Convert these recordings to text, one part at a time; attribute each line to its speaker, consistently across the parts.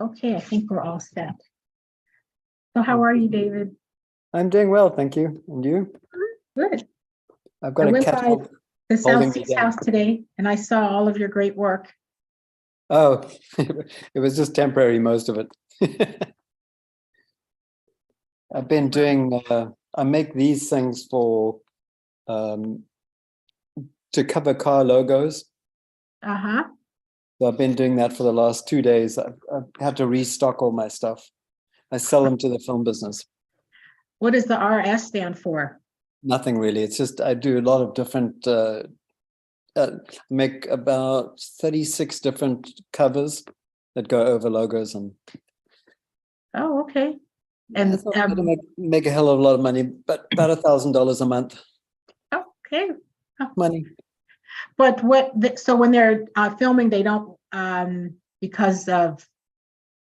Speaker 1: Okay, I think we're all set. So how are you, David?
Speaker 2: I'm doing well, thank you. And you?
Speaker 1: Good.
Speaker 2: I've
Speaker 1: I
Speaker 2: got a
Speaker 1: went
Speaker 2: cat
Speaker 1: by the South
Speaker 2: holding me
Speaker 1: Seas
Speaker 2: down.
Speaker 1: house today and I saw all of your great work.
Speaker 2: Oh, it was just temporary, most of it. I've been doing, I make these things for, to cover car logos.
Speaker 1: Uh-huh.
Speaker 2: So I've been doing that for the last 2 days. I've had to restock all my stuff. I sell them to the film business.
Speaker 1: What does the RS stand for?
Speaker 2: Nothing really. It's just I do a lot of different, make about 36 different covers that go over logos, and
Speaker 1: Oh, okay. And
Speaker 2: it's not gonna make a hell of a lot of money, but about $1,000 a month
Speaker 1: okay. Oh,
Speaker 2: money.
Speaker 1: but so when they're filming, they don't because of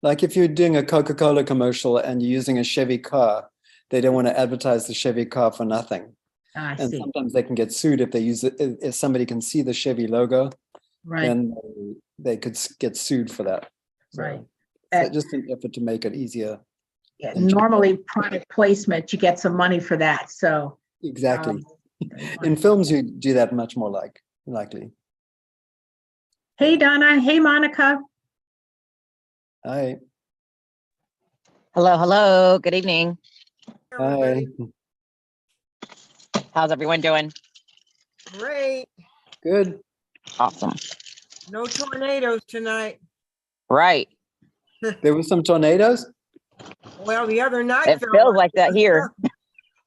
Speaker 2: Like if you're doing a Coca-Cola commercial and you're using a Chevy car, they don't want to advertise the Chevy car for nothing.
Speaker 1: I
Speaker 2: And
Speaker 1: see.
Speaker 2: sometimes they can get sued if they use it. If somebody can see the Chevy logo,
Speaker 1: Right.
Speaker 2: then they could get sued for that. So,
Speaker 1: Right.
Speaker 2: so just an effort to make it easier.
Speaker 1: Yeah, normally product placement, you get some money for that. So
Speaker 2: Exactly. In films, you do that much more likely.
Speaker 1: hey, Donna. Hey, Monica.
Speaker 2: Hi.
Speaker 3: Hello, hello. Good evening.
Speaker 2: Hi.
Speaker 3: How's everyone doing?
Speaker 4: Great.
Speaker 2: Good.
Speaker 3: Awesome.
Speaker 4: No tornadoes tonight.
Speaker 3: Right.
Speaker 2: There were some tornadoes.
Speaker 4: Well, the other night
Speaker 3: It
Speaker 4: felt
Speaker 3: feels like that here.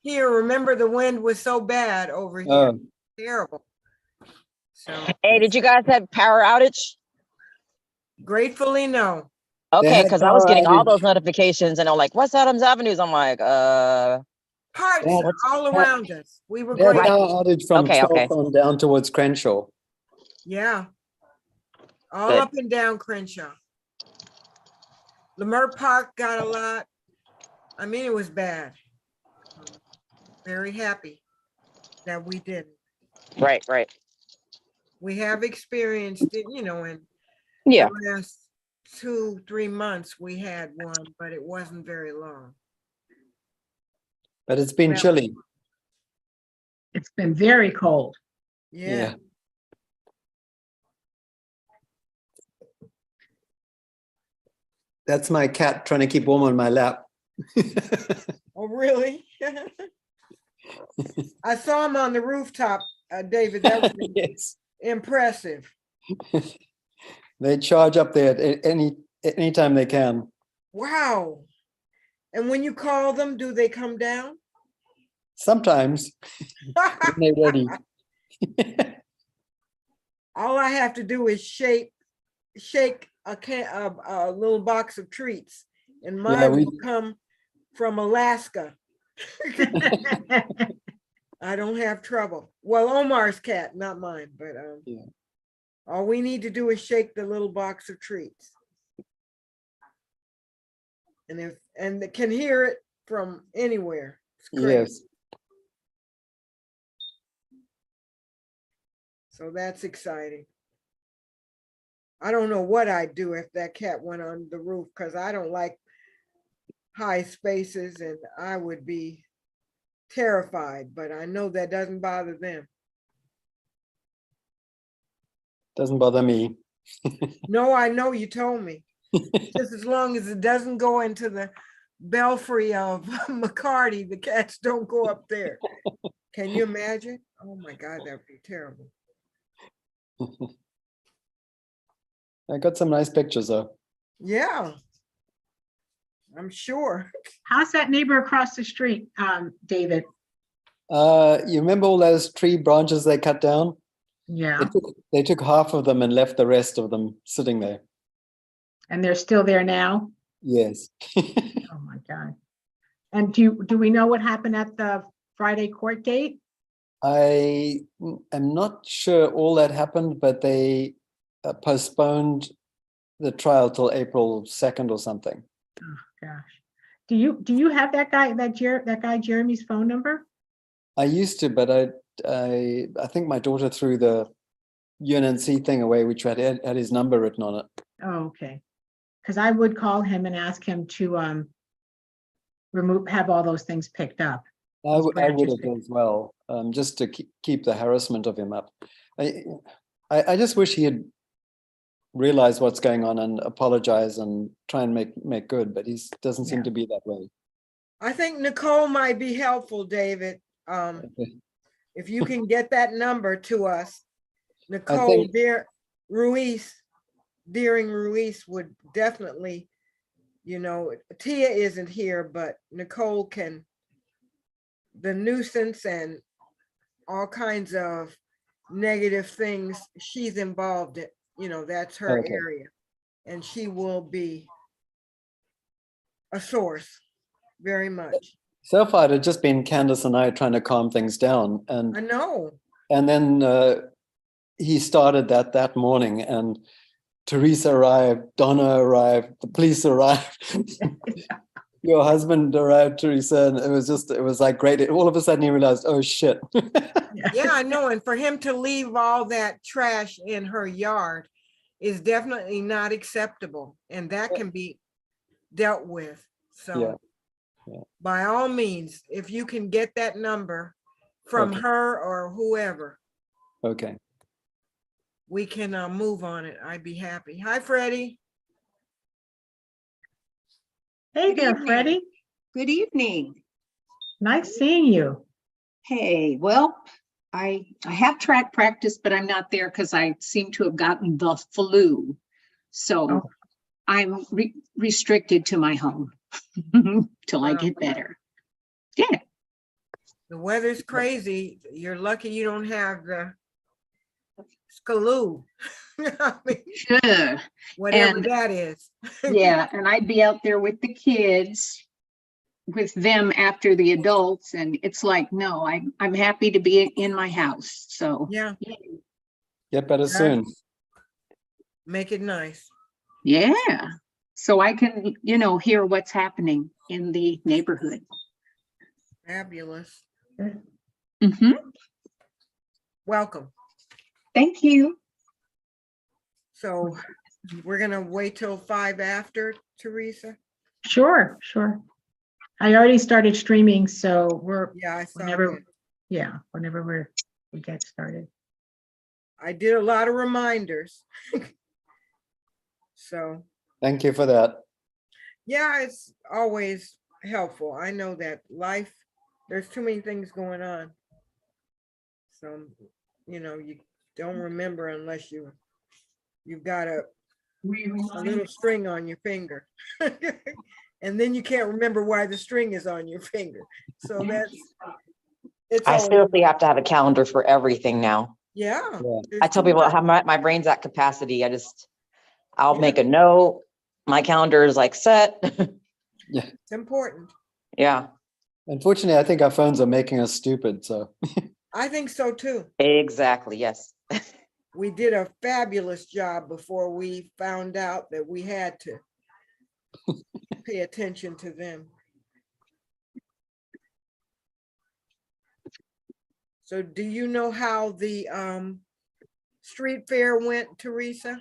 Speaker 4: Here, remember the wind was so bad over here.
Speaker 2: Oh,
Speaker 4: Terrible. So
Speaker 3: Hey, did you guys have power outage?
Speaker 4: gratefully, no.
Speaker 2: They
Speaker 3: Okay,
Speaker 2: had
Speaker 3: because I was
Speaker 2: power
Speaker 3: getting all
Speaker 2: outage.
Speaker 3: those notifications and I'm like, West Adams Avenues? I'm like,
Speaker 4: Parts
Speaker 2: That-
Speaker 4: all around us. We were
Speaker 2: they had
Speaker 4: grateful.
Speaker 2: power outage from
Speaker 3: Okay,
Speaker 2: 12th on down towards Crenshaw.
Speaker 4: Yeah. All
Speaker 3: Good.
Speaker 4: up and down Crenshaw. Leimert Park got a lot. I mean, it was bad. Very happy that we didn't.
Speaker 3: right.
Speaker 4: We have experienced it, in
Speaker 3: Yeah.
Speaker 4: the last 2-3 months we had one, but it wasn't very long.
Speaker 2: But it's been
Speaker 4: Well,
Speaker 2: chilly.
Speaker 1: It's been very cold.
Speaker 4: Yeah.
Speaker 2: That's my cat trying to keep warm on my lap.
Speaker 4: Oh, really? I saw him on the rooftop, David. That was
Speaker 2: Yes.
Speaker 4: impressive.
Speaker 2: They charge up there at any time they can.
Speaker 4: Wow. And when you call them, do they come down?
Speaker 2: Sometimes when they're ready.
Speaker 4: All I have to do is shake a little box of treats, and mine
Speaker 2: we-
Speaker 4: will come from Alaska. I don't have trouble. Well, Omar's cat, not mine, but
Speaker 2: Yeah.
Speaker 4: all we need to do is shake the little box of treats. And they can hear it from anywhere. It's great.
Speaker 2: Yes.
Speaker 4: So that's exciting. I don't know what I'd do if that cat went on the roof, because I don't like high spaces and I would be terrified, but I know that doesn't bother them.
Speaker 2: Doesn't bother me.
Speaker 4: No, I know you told me. Just as long as it doesn't go into the belfry of McCarty, the cats don't go up there. Can you imagine? Oh my God, that'd be terrible.
Speaker 2: I got some nice pictures though.
Speaker 4: Yeah. I'm sure.
Speaker 1: How's that neighbor across the street, David?
Speaker 2: You remember all those tree branches they cut down?
Speaker 1: Yeah.
Speaker 2: They took half of them and left the rest of them sitting there.
Speaker 1: And they're still there now?
Speaker 2: Yes.
Speaker 1: Oh my God. And do we know what happened at the Friday court date?
Speaker 2: I am not sure all that happened, but they postponed the trial till April 2nd or something.
Speaker 1: Oh gosh. Do you have that guy Jeremy's phone number?
Speaker 2: I used to, but I think my daughter threw the UNNC thing away, which had his number written on it.
Speaker 1: Oh, okay. because I would call him and ask him to have all those things picked up.
Speaker 2: I would
Speaker 1: branches
Speaker 2: have as well, just to keep the harassment of him up. I just wish he had realized what's going on and apologize and try and make good, but he doesn't seem
Speaker 1: Yeah.
Speaker 2: to be that way.
Speaker 4: I think Nicole might be helpful, David. If you can get that number to us, Nicole Deering Ruiz would definitely, Tia isn't here, but Nicole can, the nuisance and all kinds of negative things she's involved in, that's her
Speaker 2: Okay.
Speaker 4: area. And she will be a source, very much.
Speaker 2: So far, it had just been Candace and I trying to calm things down,
Speaker 4: I
Speaker 2: and
Speaker 4: know.
Speaker 2: then he started that morning, and Teresa arrived, Donna arrived, the police arrived. Your husband arrived, Teresa, and it was like great. All of a sudden, he realized, oh shit.
Speaker 4: Yeah, I know. And for him to leave all that trash in her yard is definitely not acceptable. And that can be dealt with. So
Speaker 2: Yeah.
Speaker 4: by all means, if you can get that number from
Speaker 2: Okay.
Speaker 4: her or whoever,
Speaker 2: Okay.
Speaker 4: we can move on it. I'd be happy. Hi, Freddie.
Speaker 1: Hey
Speaker 5: Good
Speaker 1: there,
Speaker 5: evening.
Speaker 1: Freddie.
Speaker 5: Good evening.
Speaker 1: Nice seeing you.
Speaker 5: Hey, well, I have track practice, but I'm not there because I seem to have gotten the flu. So
Speaker 1: Oh.
Speaker 5: I'm restricted to my home till I
Speaker 4: Wow.
Speaker 5: get better. Yeah,
Speaker 4: The weather's crazy. You're lucky you don't have the scaloo. I mean,
Speaker 5: sure.
Speaker 4: whatever
Speaker 5: And-
Speaker 4: that is.
Speaker 5: Yeah, and I'd be out there with the kids, with them after the adults, and it's like, no, I'm happy to be in my house. So
Speaker 4: Yeah,
Speaker 2: Get better soon.
Speaker 4: make it nice.
Speaker 5: yeah, so I can, hear what's happening in the neighborhood.
Speaker 4: Fabulous.
Speaker 5: Mm-hmm.
Speaker 4: Welcome.
Speaker 5: Thank you.
Speaker 4: So we're gonna wait till 5 after, Teresa?
Speaker 1: Sure. I already started streaming, so
Speaker 4: Yeah, I saw
Speaker 1: whenever
Speaker 4: that.
Speaker 1: we get started.
Speaker 4: I did a lot of reminders. So,
Speaker 2: Thank you for that.
Speaker 4: yeah, it's always helpful. I know that life, there's too many things going on. So, you don't remember unless you've got a little string on your finger. And then you can't remember why the string is on your finger. So it's
Speaker 3: I
Speaker 4: always,
Speaker 3: seriously have to have a calendar for everything now.
Speaker 4: yeah.
Speaker 2: Yeah.
Speaker 4: there's
Speaker 3: I tell
Speaker 4: too
Speaker 3: people
Speaker 4: much.
Speaker 3: how my brain's at capacity. I'll
Speaker 4: Yeah.
Speaker 3: make a note. My calendar is like set.
Speaker 4: It's important.
Speaker 3: Yeah,
Speaker 2: Unfortunately, I think our phones are making us stupid. So
Speaker 4: I think so too.
Speaker 3: exactly. Yes.
Speaker 4: We did a fabulous job before we found out that we had to pay attention to them. So do you know how the street fair went, Teresa?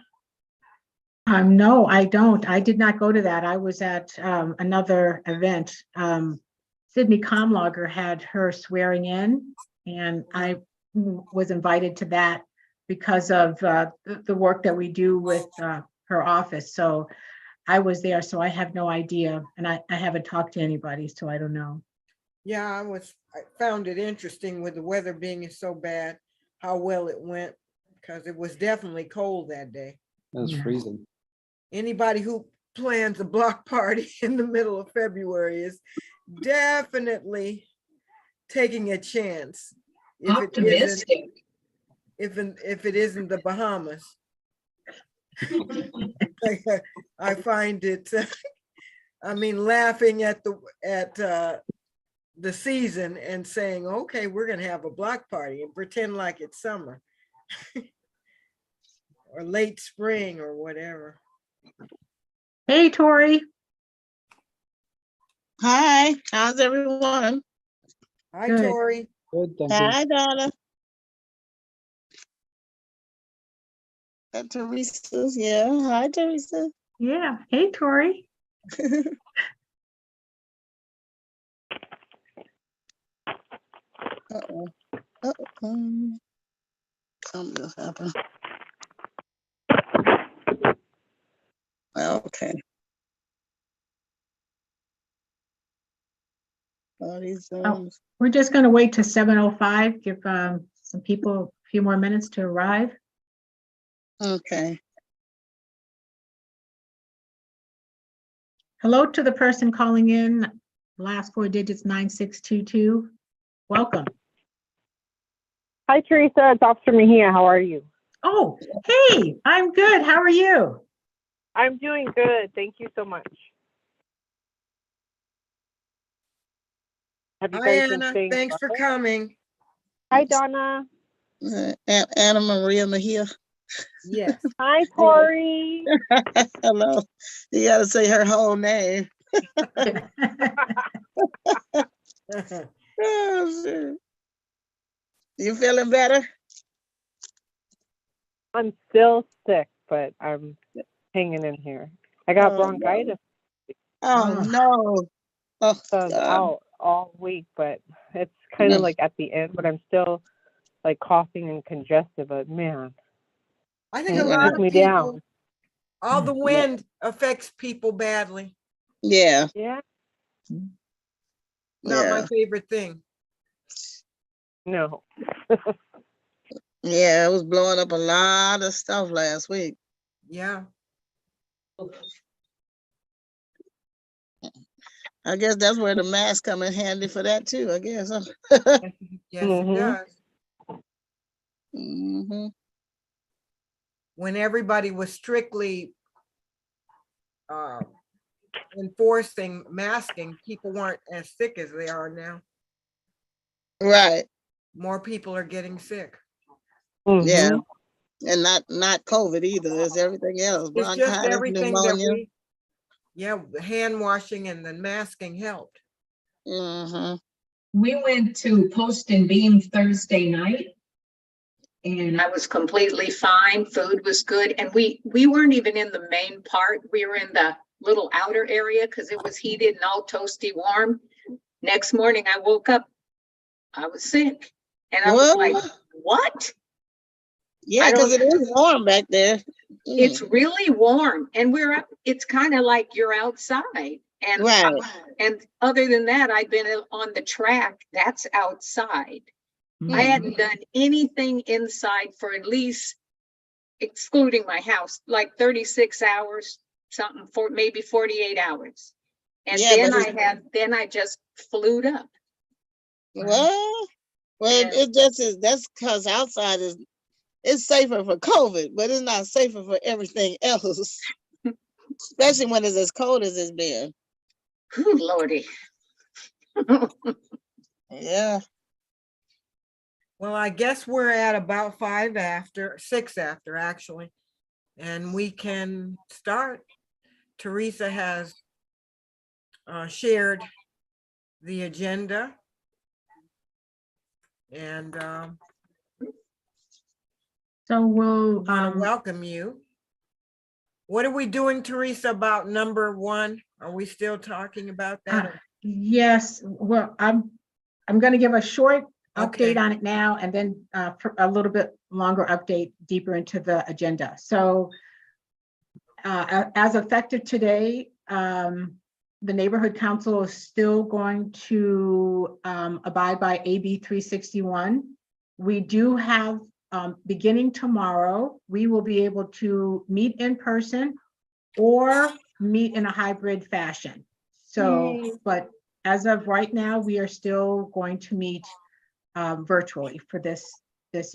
Speaker 1: No, I don't. I did not go to that. I was at another event. Sydney Comlogger had her swearing in, and I was invited to that because of the work that we do with her office. So I was there, so I have no idea, and I haven't talked to anybody, so I don't know.
Speaker 4: Yeah, I found it interesting with the weather being so bad, how well it went, because it was definitely cold that day.
Speaker 2: it was
Speaker 1: Yeah.
Speaker 2: freezing.
Speaker 4: Anybody who plans a block party in the middle of February is definitely taking a chance.
Speaker 5: Optimistic.
Speaker 4: If it isn't the Bahamas. I find it, laughing at the season and saying, okay, we're gonna have a block party and pretend like it's summer. Or late spring or whatever.
Speaker 1: Hey, Tori.
Speaker 6: Hi, how's everyone?
Speaker 4: Hi,
Speaker 1: Good.
Speaker 4: Tori.
Speaker 2: Good, thank you.
Speaker 6: Hi, Donna. Teresa's, yeah. Hi, Teresa.
Speaker 1: Yeah. Hey, Tori.
Speaker 6: Uh-oh. Something just happened. Okay. All these Zooms.
Speaker 1: We're just going to wait till 7:05, give some people a few more minutes to arrive.
Speaker 6: Okay.
Speaker 1: Hello to the person calling in, last 4 digits 9622. Welcome.
Speaker 7: Hi, Teresa. It's Officer Mejia. How are you?
Speaker 1: Oh, hey, I'm good. How are you?
Speaker 7: I'm doing good. Thank you so much. Have you
Speaker 4: Hi,
Speaker 7: guys been
Speaker 4: Anna.
Speaker 7: staying
Speaker 4: Thanks for
Speaker 7: well?
Speaker 4: coming.
Speaker 7: Hi, Donna.
Speaker 6: Anna Maria Mejia.
Speaker 4: Yes.
Speaker 7: Hi, Tori.
Speaker 6: Hello. You gotta say her whole name. Oh, shit. You feeling better?
Speaker 7: I'm still sick, but I'm hanging in here. I got
Speaker 6: Oh,
Speaker 7: bronchitis.
Speaker 6: Oh no. Oh
Speaker 7: So I was
Speaker 6: God.
Speaker 7: out all week, but it's kind of
Speaker 6: Mm.
Speaker 7: like at the end, but I'm still like coughing and congested, but man,
Speaker 4: I think a
Speaker 7: it
Speaker 4: lot
Speaker 7: took
Speaker 4: of
Speaker 7: me
Speaker 4: people,
Speaker 7: down.
Speaker 4: all the wind affects people badly.
Speaker 6: Yeah.
Speaker 7: Yeah,
Speaker 4: Not my
Speaker 6: Yeah.
Speaker 4: favorite thing.
Speaker 7: no.
Speaker 6: Yeah. It was blowing up a lot of stuff last week.
Speaker 4: Yeah.
Speaker 6: I guess that's where the mask come in handy for that too, I guess. Huh?
Speaker 4: Yes, it
Speaker 7: Mhm.
Speaker 4: does.
Speaker 6: Mm-hmm.
Speaker 4: When everybody was strictly enforcing masking, people weren't as sick as they are now.
Speaker 6: Right.
Speaker 4: More people are getting sick.
Speaker 6: Yeah.
Speaker 7: Mhm.
Speaker 6: And not COVID either. It's everything else.
Speaker 4: It's just
Speaker 6: Bronchitis,
Speaker 4: everything that
Speaker 6: pneumonia.
Speaker 4: the hand washing and the masking helped.
Speaker 6: Mm-hmm.
Speaker 8: We went to Post and Beam Thursday night, and I was completely fine. Food was good, and we weren't even in the main part. We were in the little outer area because it was heated and all toasty warm. Next morning, I woke up, I was sick, and I was like, "What?"
Speaker 6: Yeah,
Speaker 8: I
Speaker 6: because
Speaker 8: don't.
Speaker 6: it is warm back there.
Speaker 8: It's really warm, and it's kind of like you're outside. And
Speaker 6: Right.
Speaker 8: and other than that, I've been on the track. That's outside. I hadn't done anything inside for at least, excluding my house, like 36 hours, something, for maybe 48 hours. And
Speaker 6: Yeah,
Speaker 8: then I just flued up.
Speaker 6: well,
Speaker 8: And
Speaker 6: it just is. That's because outside it's safer for COVID, but it's not safer for everything else. Especially when it's as cold as it's been.
Speaker 8: whew, Lordy.
Speaker 6: Yeah.
Speaker 4: Well, I guess we're at about 6 after actually, and we can start. Teresa has shared the agenda. And
Speaker 1: So we'll,
Speaker 4: want to welcome you. What are we doing, Teresa, about number 1? Are we still talking about that?
Speaker 1: yes, well, I'm going to give a short
Speaker 4: Okay.
Speaker 1: update on it now, and then for a little bit longer update deeper into the agenda. So as effective today, the neighborhood council is still going to abide by AB 361. We do have, beginning tomorrow, we will be able to meet in person or meet in a hybrid fashion. So, but as of right now, we are still going to meet virtually for this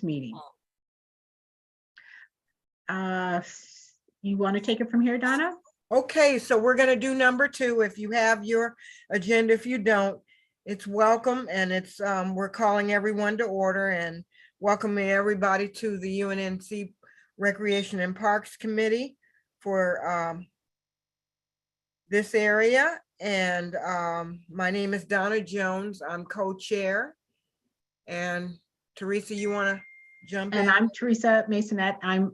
Speaker 1: meeting. You want to take it from here, Donna?
Speaker 4: Okay, so we're going to do number 2. If you have your agenda, if you don't, it's welcome. And it's we're calling everyone to order and welcoming everybody to the UNNC Recreation and Parks Committee for this area. And my name is Donna Jones. I'm co-chair. And Teresa, you want to jump in?
Speaker 1: And I'm Teresa Masonette. I'm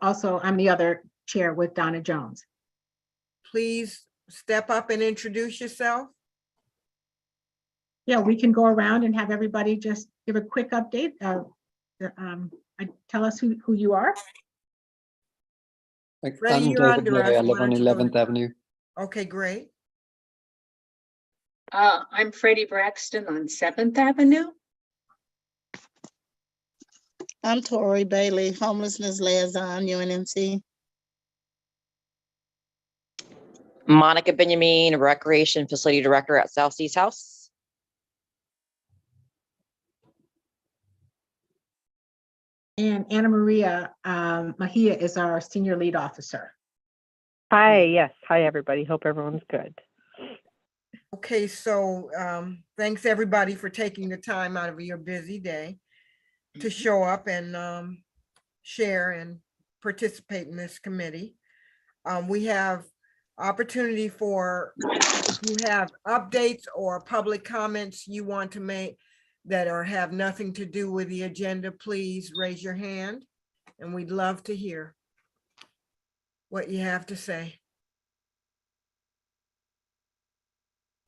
Speaker 1: also, I'm the other chair with Donna Jones.
Speaker 4: Please step up and introduce yourself.
Speaker 1: Yeah, we can go around and have everybody just give a quick update. Tell us who you are.
Speaker 4: Freddie,
Speaker 2: I'm
Speaker 4: you're
Speaker 2: David
Speaker 4: under
Speaker 2: Murray.
Speaker 4: us.
Speaker 2: I live
Speaker 4: Why
Speaker 2: on
Speaker 4: don't you go
Speaker 2: 11th Avenue.
Speaker 4: Okay, great.
Speaker 8: I'm Freddie Braxton on 7th Avenue.
Speaker 6: I'm Tori Bailey, homelessness liaison, UNNC.
Speaker 3: Monica Benjamin, Recreation Facility Director at South Seas House.
Speaker 1: And Anna Maria Mahia is our senior lead officer.
Speaker 7: Hi, yes. Hi, everybody. Hope everyone's good.
Speaker 4: Okay, so thanks everybody for taking the time out of your busy day to show up and share and participate in this committee. We have opportunity for, if you have updates or public comments you want to make that have nothing to do with the agenda, please raise your hand and we'd love to hear what you have to say.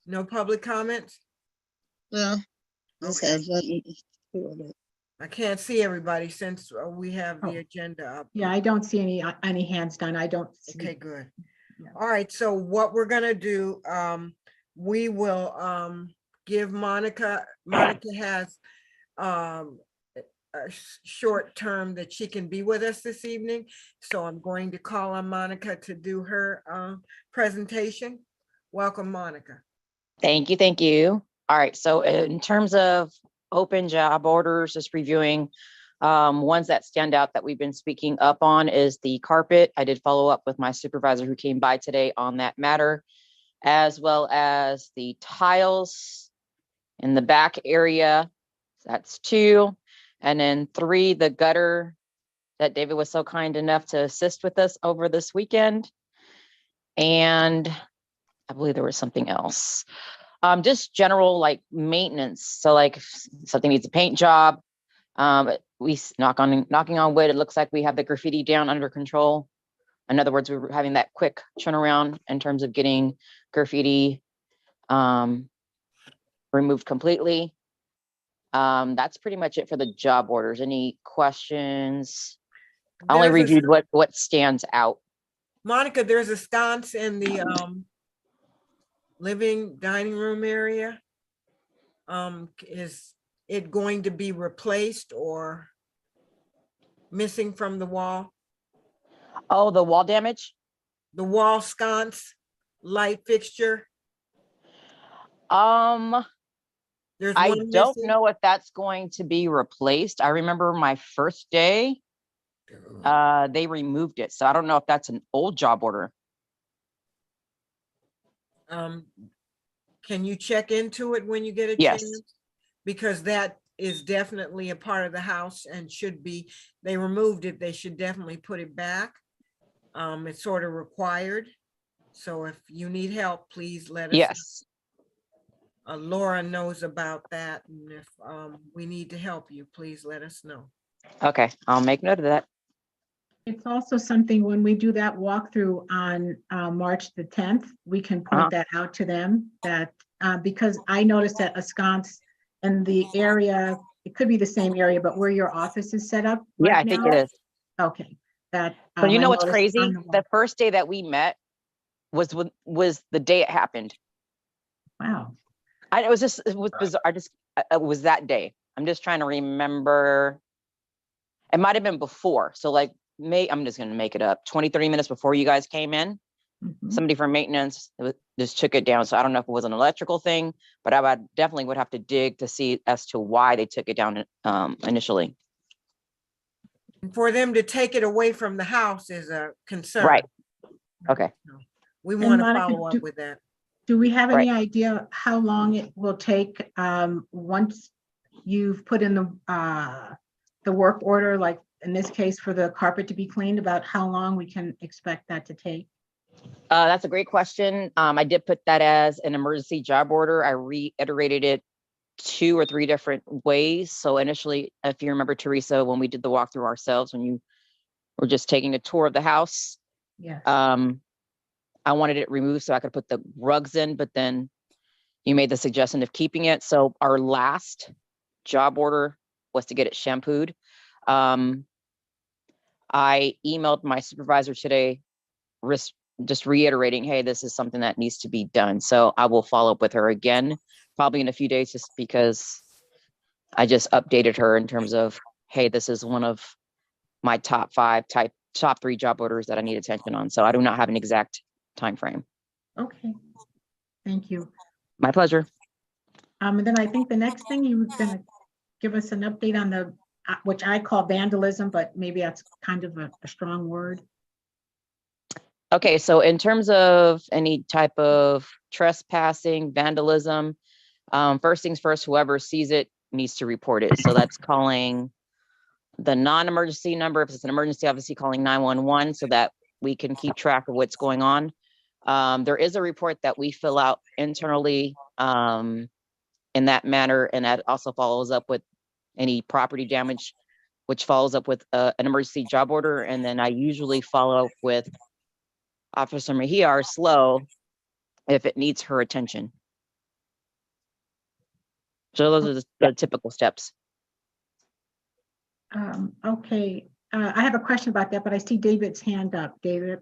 Speaker 4: No public comments?
Speaker 6: No. Just
Speaker 4: Okay.
Speaker 6: have one.
Speaker 4: I can't see everybody since we have the
Speaker 1: Oh.
Speaker 4: agenda up.
Speaker 1: Yeah, I don't see any hands done. I don't see.
Speaker 4: Okay, good.
Speaker 1: Yeah.
Speaker 4: All right, so what we're gonna do, we will give Monica has a short term that she can be with us this evening. So I'm going to call on Monica to do her presentation. Welcome, Monica.
Speaker 3: Thank you, thank you. All right, so in terms of open job orders, just reviewing ones that stand out that we've been speaking up on is the carpet. I did follow up with my supervisor who came by today on that matter, as well as the tiles in the back area. That's 2. And then 3, the gutter that David was so kind enough to assist with us over this weekend. And I believe there was something else. Just general like maintenance. So like if something needs a paint job, we knocking on wood, it looks like we have the graffiti down under control. In other words, we're having that quick turnaround in terms of getting graffiti removed completely. That's pretty much it for the job orders. Any questions? I only
Speaker 4: There's a-
Speaker 3: reviewed what stands out.
Speaker 4: Monica, there's a sconce in the dining room area. Is it going to be replaced or missing from the wall?
Speaker 3: Oh, the wall damage?
Speaker 4: The wall sconce, light fixture, there's
Speaker 3: I
Speaker 4: one
Speaker 3: don't
Speaker 4: missing?
Speaker 3: know if that's going to be replaced. I remember my first day, they removed it. So I don't know if that's an old job order.
Speaker 4: Can you check into it when you get a
Speaker 3: Yes.
Speaker 4: chance? Because that is definitely a part of the house and should be, they removed it, they should definitely put it back. It's sort of required. So if you need help, please let us know.
Speaker 3: Yes.
Speaker 4: Laura knows about that, and if we need to help you, please let us know.
Speaker 3: Okay, I'll make note of that.
Speaker 1: It's also something when we do that walkthrough on March the 10th, we can point that out to them that because I noticed that a sconce in the area, it could be the same area, but where your office is set up.
Speaker 3: Yeah,
Speaker 1: right
Speaker 3: I think
Speaker 1: now.
Speaker 3: it is.
Speaker 1: Okay, that.
Speaker 3: So you
Speaker 1: I
Speaker 3: know what's
Speaker 1: noticed
Speaker 3: crazy?
Speaker 1: on the wall.
Speaker 3: The first day that we met was the day it happened.
Speaker 1: Wow.
Speaker 3: It was bizarre. It was that day. I'm just trying to remember. It might have been before. So like I'm just going to make it up. 20, 30 minutes before you guys came in, somebody from maintenance just took it down. So I don't know if it was an electrical thing, but I definitely would have to dig to see as to why they took it down initially.
Speaker 4: For them to take it away from the house is a concern.
Speaker 3: Right. Okay.
Speaker 4: We want to
Speaker 1: Monica,
Speaker 4: follow up with that.
Speaker 1: Do we have
Speaker 3: Right.
Speaker 1: any idea how long it will take once you've put in the work order, like in this case for the carpet to be cleaned, about how long we can expect that to take?
Speaker 3: That's a great question. I did put that as an emergency job order. I reiterated it 2 or 3 different ways. So initially, if you remember, Teresa, when we did the walkthrough ourselves, when you were just taking a tour of the house,
Speaker 1: Yes.
Speaker 3: I wanted it removed so I could put the rugs in, but then you made the suggestion of keeping it. So our last job order was to get it shampooed. I emailed my supervisor today, just reiterating, hey, this is something that needs to be done. So I will follow up with her again, probably in a few days, just because I just updated her in terms of, hey, this is one of my top 3 job orders that I need attention on. So I do not have an exact time frame.
Speaker 1: Okay. Thank you.
Speaker 3: My pleasure.
Speaker 1: And then I think the next thing you were gonna give us an update on the, which I call vandalism, but maybe that's kind of a strong word.
Speaker 3: Okay, so in terms of any type of trespassing, vandalism, first things first, whoever sees it needs to report it. So that's calling the non-emergency number. If it's an emergency, obviously calling 911 so that we can keep track of what's going on. There is a report that we fill out internally in that manner, and that also follows up with any property damage, which follows up with an emergency job order. And then I usually follow up with Officer Mejia or Slow if it needs her attention. So those are the typical steps.
Speaker 1: Okay. I have a question about that, but I see David's hand up. David.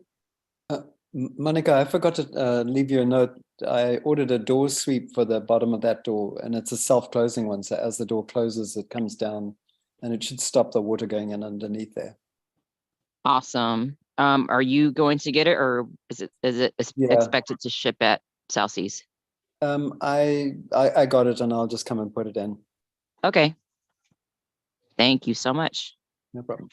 Speaker 2: Monica, I forgot to leave you a note. I ordered a door sweep for the bottom of that door, and it's a self-closing one. So as the door closes, it comes down, and it should stop the water going in underneath there.
Speaker 3: Awesome. Are you going to get it, or is it
Speaker 2: Yeah.
Speaker 3: expected to ship at South Seas?
Speaker 2: I got it, and I'll just come and put it in.
Speaker 3: Okay. Thank you so much.
Speaker 2: No problem.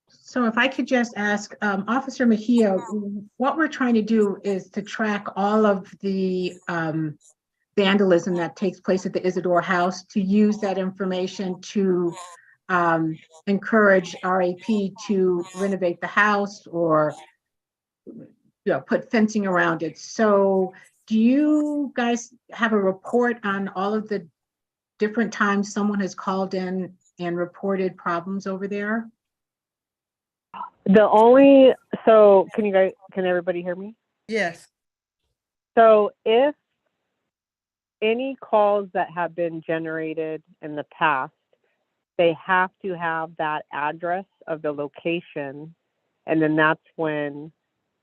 Speaker 1: So if I could just ask Officer Mejia, what we're trying to do is to track all of the vandalism that takes place at the Isidore House, to use that information to encourage RAP to renovate the house or put fencing around it. So do you guys have a report on all of the different times someone has called in and reported problems over there?
Speaker 7: So can everybody hear me?
Speaker 4: Yes.
Speaker 7: So if any calls that have been generated in the past, they have to have that address of the location, and then that's when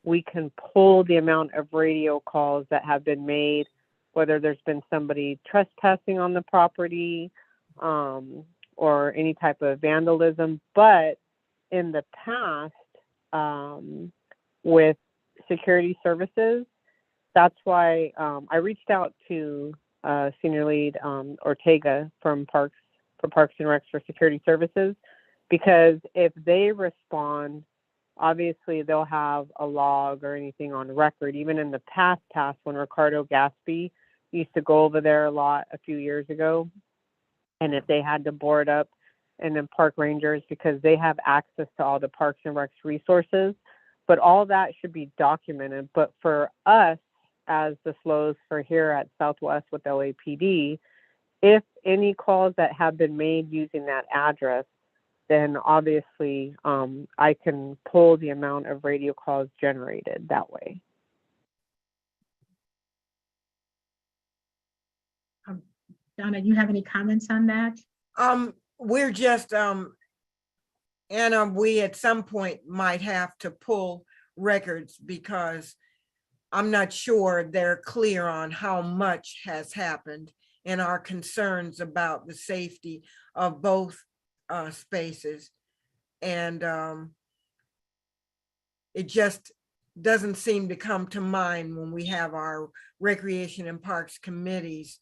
Speaker 7: we can pull the amount of radio calls that have been made, whether there's been somebody trespassing on the property or any type of vandalism. But in the past, with security services, that's why I reached out to Senior Lead Ortega from Parks and Recs for Security Services, because if they respond, obviously they'll have a log or anything on record. Even in the past when Ricardo Gatsby used to go over there a lot a few years ago, and if they had to board up, and then park rangers, because they have access to all the Parks and Recs resources, but all that should be documented. But for us, as the SLOs for here at Southwest with LAPD, if any calls that have been made using that address, then obviously I can pull the amount of radio calls generated that way.
Speaker 1: Donna, you have any comments on that?
Speaker 4: We're just, Anna, we at some point might have to pull records, because I'm not sure they're clear on how much has happened and our concerns about the safety of both spaces. And it just doesn't seem to come to mind when we have our Recreation and Parks committees,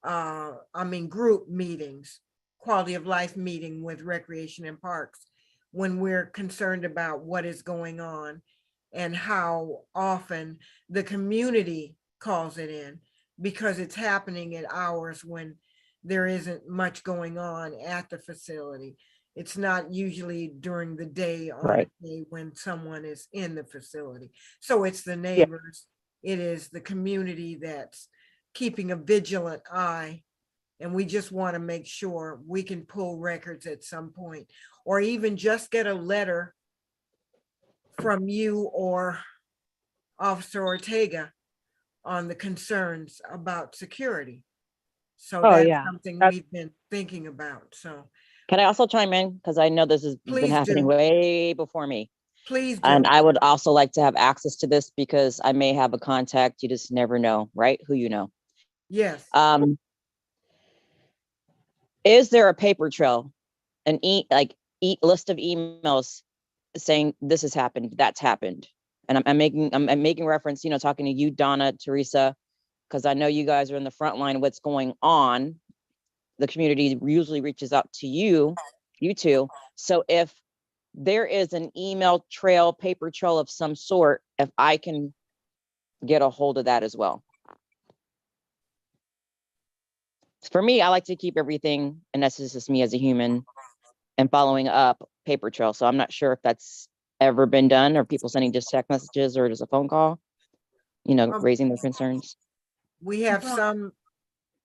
Speaker 4: group meetings, quality of life meeting with Recreation and Parks, when we're concerned about what is going on and how often the community calls it in, because it's happening at hours when there isn't much going on at the facility. It's not usually during the day on
Speaker 3: Right.
Speaker 4: a day when someone is in the facility. So it's the neighbors, it is the community that's keeping a vigilant eye. And we just want to make sure we can pull records at some point, or even just get a letter from you or Officer Ortega on the concerns about security. So
Speaker 7: Oh,
Speaker 4: that's
Speaker 7: yeah.
Speaker 4: something
Speaker 7: That's-
Speaker 4: we've been thinking about. So
Speaker 3: Can I also chime in? Because I know this has
Speaker 4: Please
Speaker 3: been happening
Speaker 4: do.
Speaker 3: way before me.
Speaker 4: please
Speaker 3: And
Speaker 4: do.
Speaker 3: I would also like to have access to this because I may have a contact. You just never know, right? Who you know.
Speaker 4: Yes.
Speaker 3: Is there a paper trail, an list of emails saying this has happened, that's happened? And I'm making reference, talking to you, Donna, Teresa, because I know you guys are in the front line of what's going on. The community usually reaches out to you two. So if there is an email trail, paper trail of some sort, if I can get a hold of that as well. For me, I like to keep everything, and that's just me as a human, and following up paper trail. So I'm not sure if that's ever been done, or people sending just text messages or just a phone call, raising their concerns.
Speaker 4: We have
Speaker 1: Well-
Speaker 4: some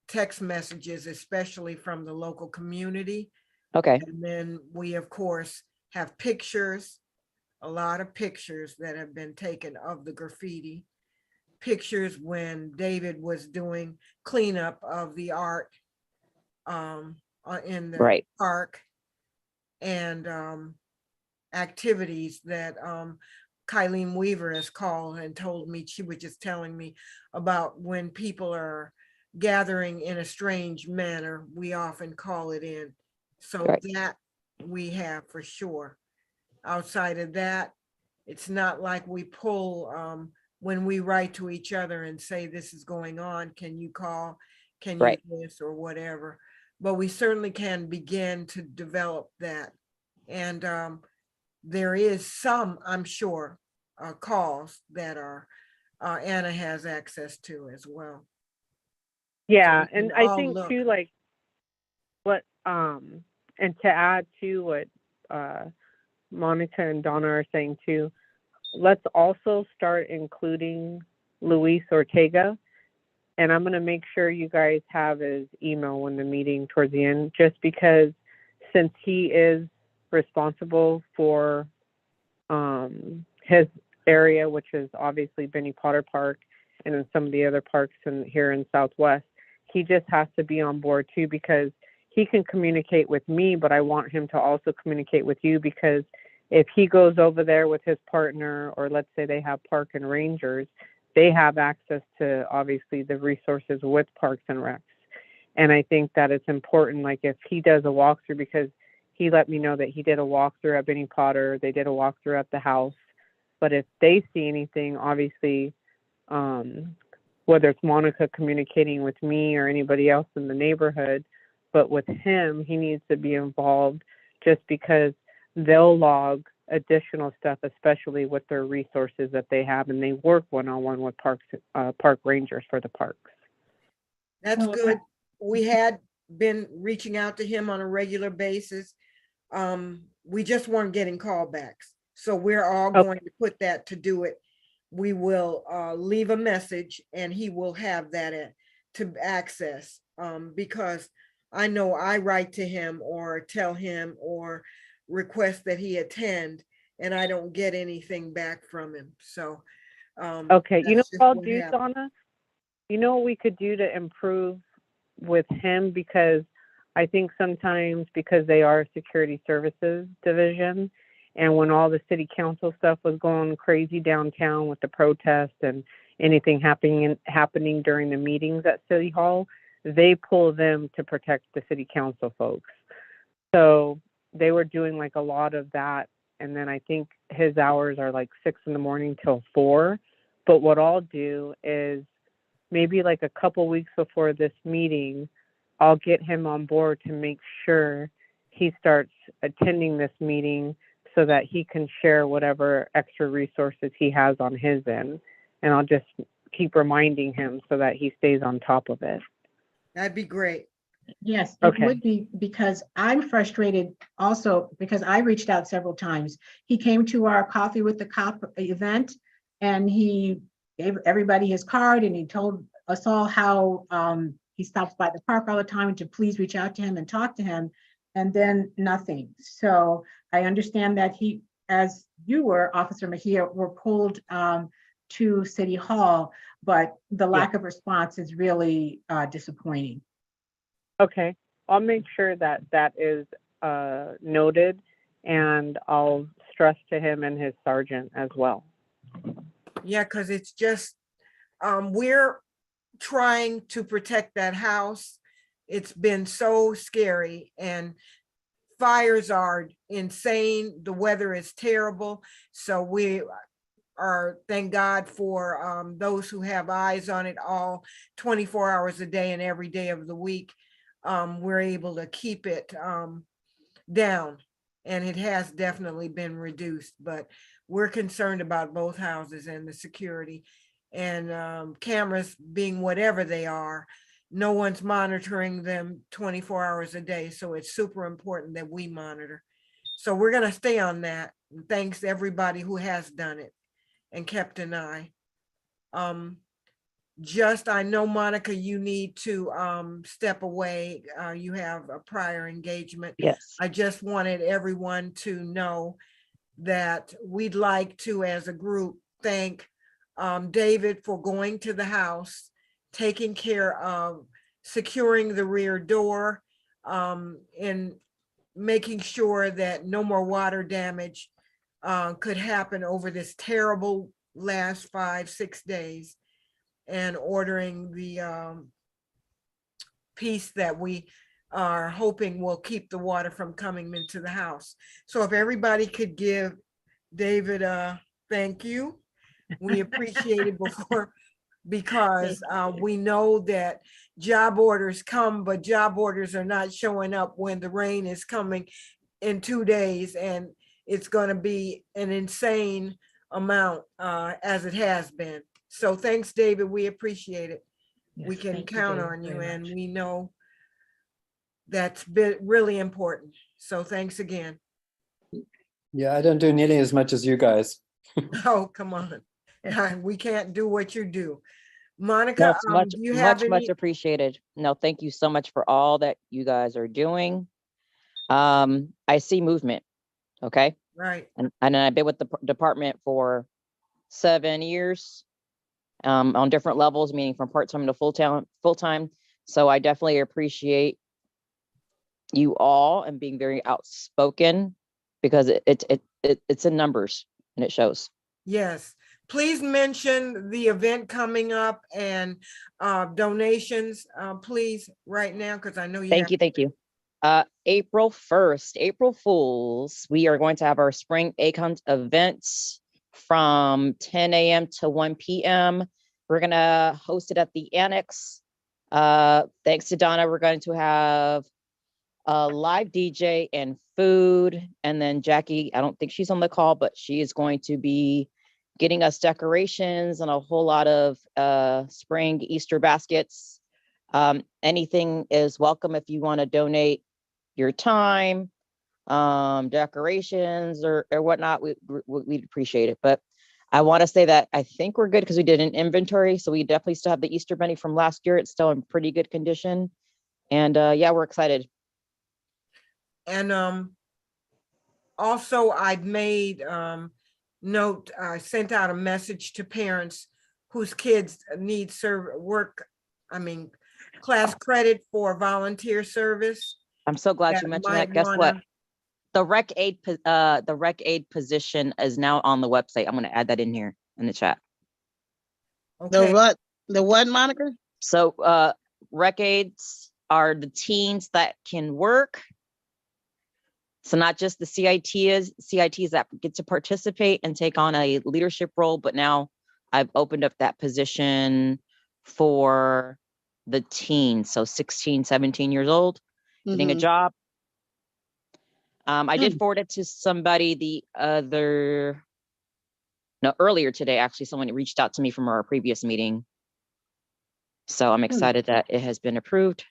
Speaker 4: text messages, especially from the local community.
Speaker 3: Okay,
Speaker 4: And then we, of course, have pictures, a lot of pictures that have been taken of the graffiti. Pictures when David was doing cleanup of the art in the
Speaker 3: right.
Speaker 4: park, and activities that Kylene Weaver has called and told me. She was just telling me about when people are gathering in a strange manner, we often call it in. So
Speaker 3: Right.
Speaker 4: that we have for sure. Outside of that, it's not like we pull when we write to each other and say, this is going on, can you call, can you
Speaker 3: Right.
Speaker 4: do this or whatever. But we certainly can begin to develop that. And there is some, I'm sure, calls that are Anna has access to as well.
Speaker 7: Yeah,
Speaker 4: we
Speaker 7: and
Speaker 4: can
Speaker 7: I
Speaker 4: all
Speaker 7: think
Speaker 4: look.
Speaker 7: too, like what and to add to what Monica and Donna are saying too, let's also start including Luis Ortega. And I'm going to make sure you guys have his email when the meeting towards the end, just because since he is responsible for his area, which is obviously Benny Potter Park and in some of the other parks here in Southwest, he just has to be on board too, because he can communicate with me, but I want him to also communicate with you, because if he goes over there with his partner, or let's say they have park and rangers, they have access to obviously the resources with Parks and Recs. And I think that it's important, like if he does a walkthrough, because he let me know that he did a walkthrough at Benny Potter, they did a walkthrough at the house. But if they see anything, obviously, whether it's Monica communicating with me or anybody else in the neighborhood, but with him, he needs to be involved, just because they'll log additional stuff, especially with their resources that they have, and they work one-on-one with park rangers for the parks.
Speaker 4: That's
Speaker 1: Well,
Speaker 4: good. We had been reaching out to him on a regular basis. We just weren't getting callbacks. So we're all going to put that to do it. We will leave a message and he will have that to access, because I know I write to him or tell him or request that he attend, and I don't get anything back from him. So
Speaker 7: okay, you know
Speaker 4: that's just
Speaker 7: what I'll
Speaker 4: what
Speaker 7: do,
Speaker 4: happened.
Speaker 7: Donna? You know what we could do to improve with him, because I think sometimes, because they are a security services division, and when all the city council stuff was going crazy downtown with the protests and anything happening during the meetings at City Hall, they pull them to protect the city council folks. So they were doing like a lot of that. And then I think his hours are like 6 a.m. till 4. But what I'll do is maybe like a couple weeks before this meeting, I'll get him on board to make sure he starts attending this meeting, so that he can share whatever extra resources he has on his end. And I'll just keep reminding him so that he stays on top of it.
Speaker 4: That'd be great.
Speaker 1: Yes, it
Speaker 7: Okay.
Speaker 1: would be, because I'm frustrated also, because I reached out several times. He came to our Coffee with the Cop event, and he gave everybody his card, and he told us all how he stops by the park all the time, and to please reach out to him and talk to him, and then nothing. So I understand that he as you were, Officer Mejia, were pulled to City Hall, but the lack of response is really disappointing.
Speaker 7: Okay, I'll make sure that that is noted, and I'll stress to him and his sergeant as well.
Speaker 4: Yeah, because it's just, we're trying to protect that house. It's been so scary, and fires are insane. The weather is terrible. So we are, thank God for those who have eyes on it all 24 hours a day and every day of the week. We're able to keep it down, and it has definitely been reduced, but we're concerned about both houses and the security, and cameras being whatever they are, no one's monitoring them 24 hours a day. So it's super important that we monitor. So we're going to stay on that. And thanks to everybody who has done it and kept an eye. Just, I know, Monica, you need to step away. You have a prior engagement.
Speaker 3: Yes.
Speaker 4: I just wanted everyone to know that we'd like to, as a group, thank David for going to the house, taking care of securing the rear door, and making sure that no more water damage could happen over this terrible last 5-6 days, and ordering the piece that we are hoping will keep the water from coming into the house. So if everybody could give David a thank you, we appreciate it before, because we know that job orders come, but job orders are not showing up when the rain is coming in 2 days, and it's going to be an insane amount as it has been. So thanks, David. We appreciate it. We
Speaker 1: Yes,
Speaker 4: can
Speaker 1: thank you,
Speaker 4: count
Speaker 1: David,
Speaker 4: on you,
Speaker 1: very
Speaker 4: and
Speaker 1: much.
Speaker 4: we know that's been really important. So thanks again.
Speaker 2: Yeah, I don't do nearly as much as you guys.
Speaker 4: Oh, come on. We can't do what you do.
Speaker 3: No,
Speaker 4: Monica,
Speaker 3: it's much,
Speaker 4: do you have
Speaker 3: much
Speaker 4: any?
Speaker 3: appreciated. No, thank you so much for all that you guys are doing. I see movement. Okay.
Speaker 4: Right.
Speaker 3: And I've been with the department for 7 years, on different levels, meaning from part-time to full-time. So I definitely appreciate you all and being very outspoken, because it's in numbers and it shows.
Speaker 4: Yes. Please mention the event coming up and donations, please, right now, because I know you have.
Speaker 3: Thank you. April 1st, April Fools, we are going to have our spring ACON events from 10 a.m. to 1 p.m. We're going to host it at the Annex. Thanks to Donna, we're going to have a live DJ and food. And then Jackie, I don't think she's on the call, but she is going to be getting us decorations and a whole lot of spring Easter baskets. Anything is welcome if you want to donate your time, decorations or whatnot. We'd appreciate it. But I want to say that I think we're good because we did an inventory. So we definitely still have the Easter bunny from last year. It's still in pretty good condition. And yeah, we're excited.
Speaker 4: And also I'd made note, I sent out a message to parents whose kids need class credit for volunteer service.
Speaker 3: I'm so glad
Speaker 4: that
Speaker 3: you mentioned
Speaker 4: might
Speaker 3: that. Guess what?
Speaker 4: wanna-
Speaker 3: The rec aid position is now on the website. I'm going to add that in here in the chat.
Speaker 6: The
Speaker 4: Okay,
Speaker 6: what? The what, Monica?
Speaker 3: So rec aids are the teens that can work. So not just the CITs that get to participate and take on a leadership role, but now I've opened up that position for the teens. So 16, 17 years old, getting a
Speaker 6: Mhm.
Speaker 3: job. I did forward it to somebody earlier today, actually, someone reached out to me from our previous meeting. So I'm excited that it has been approved.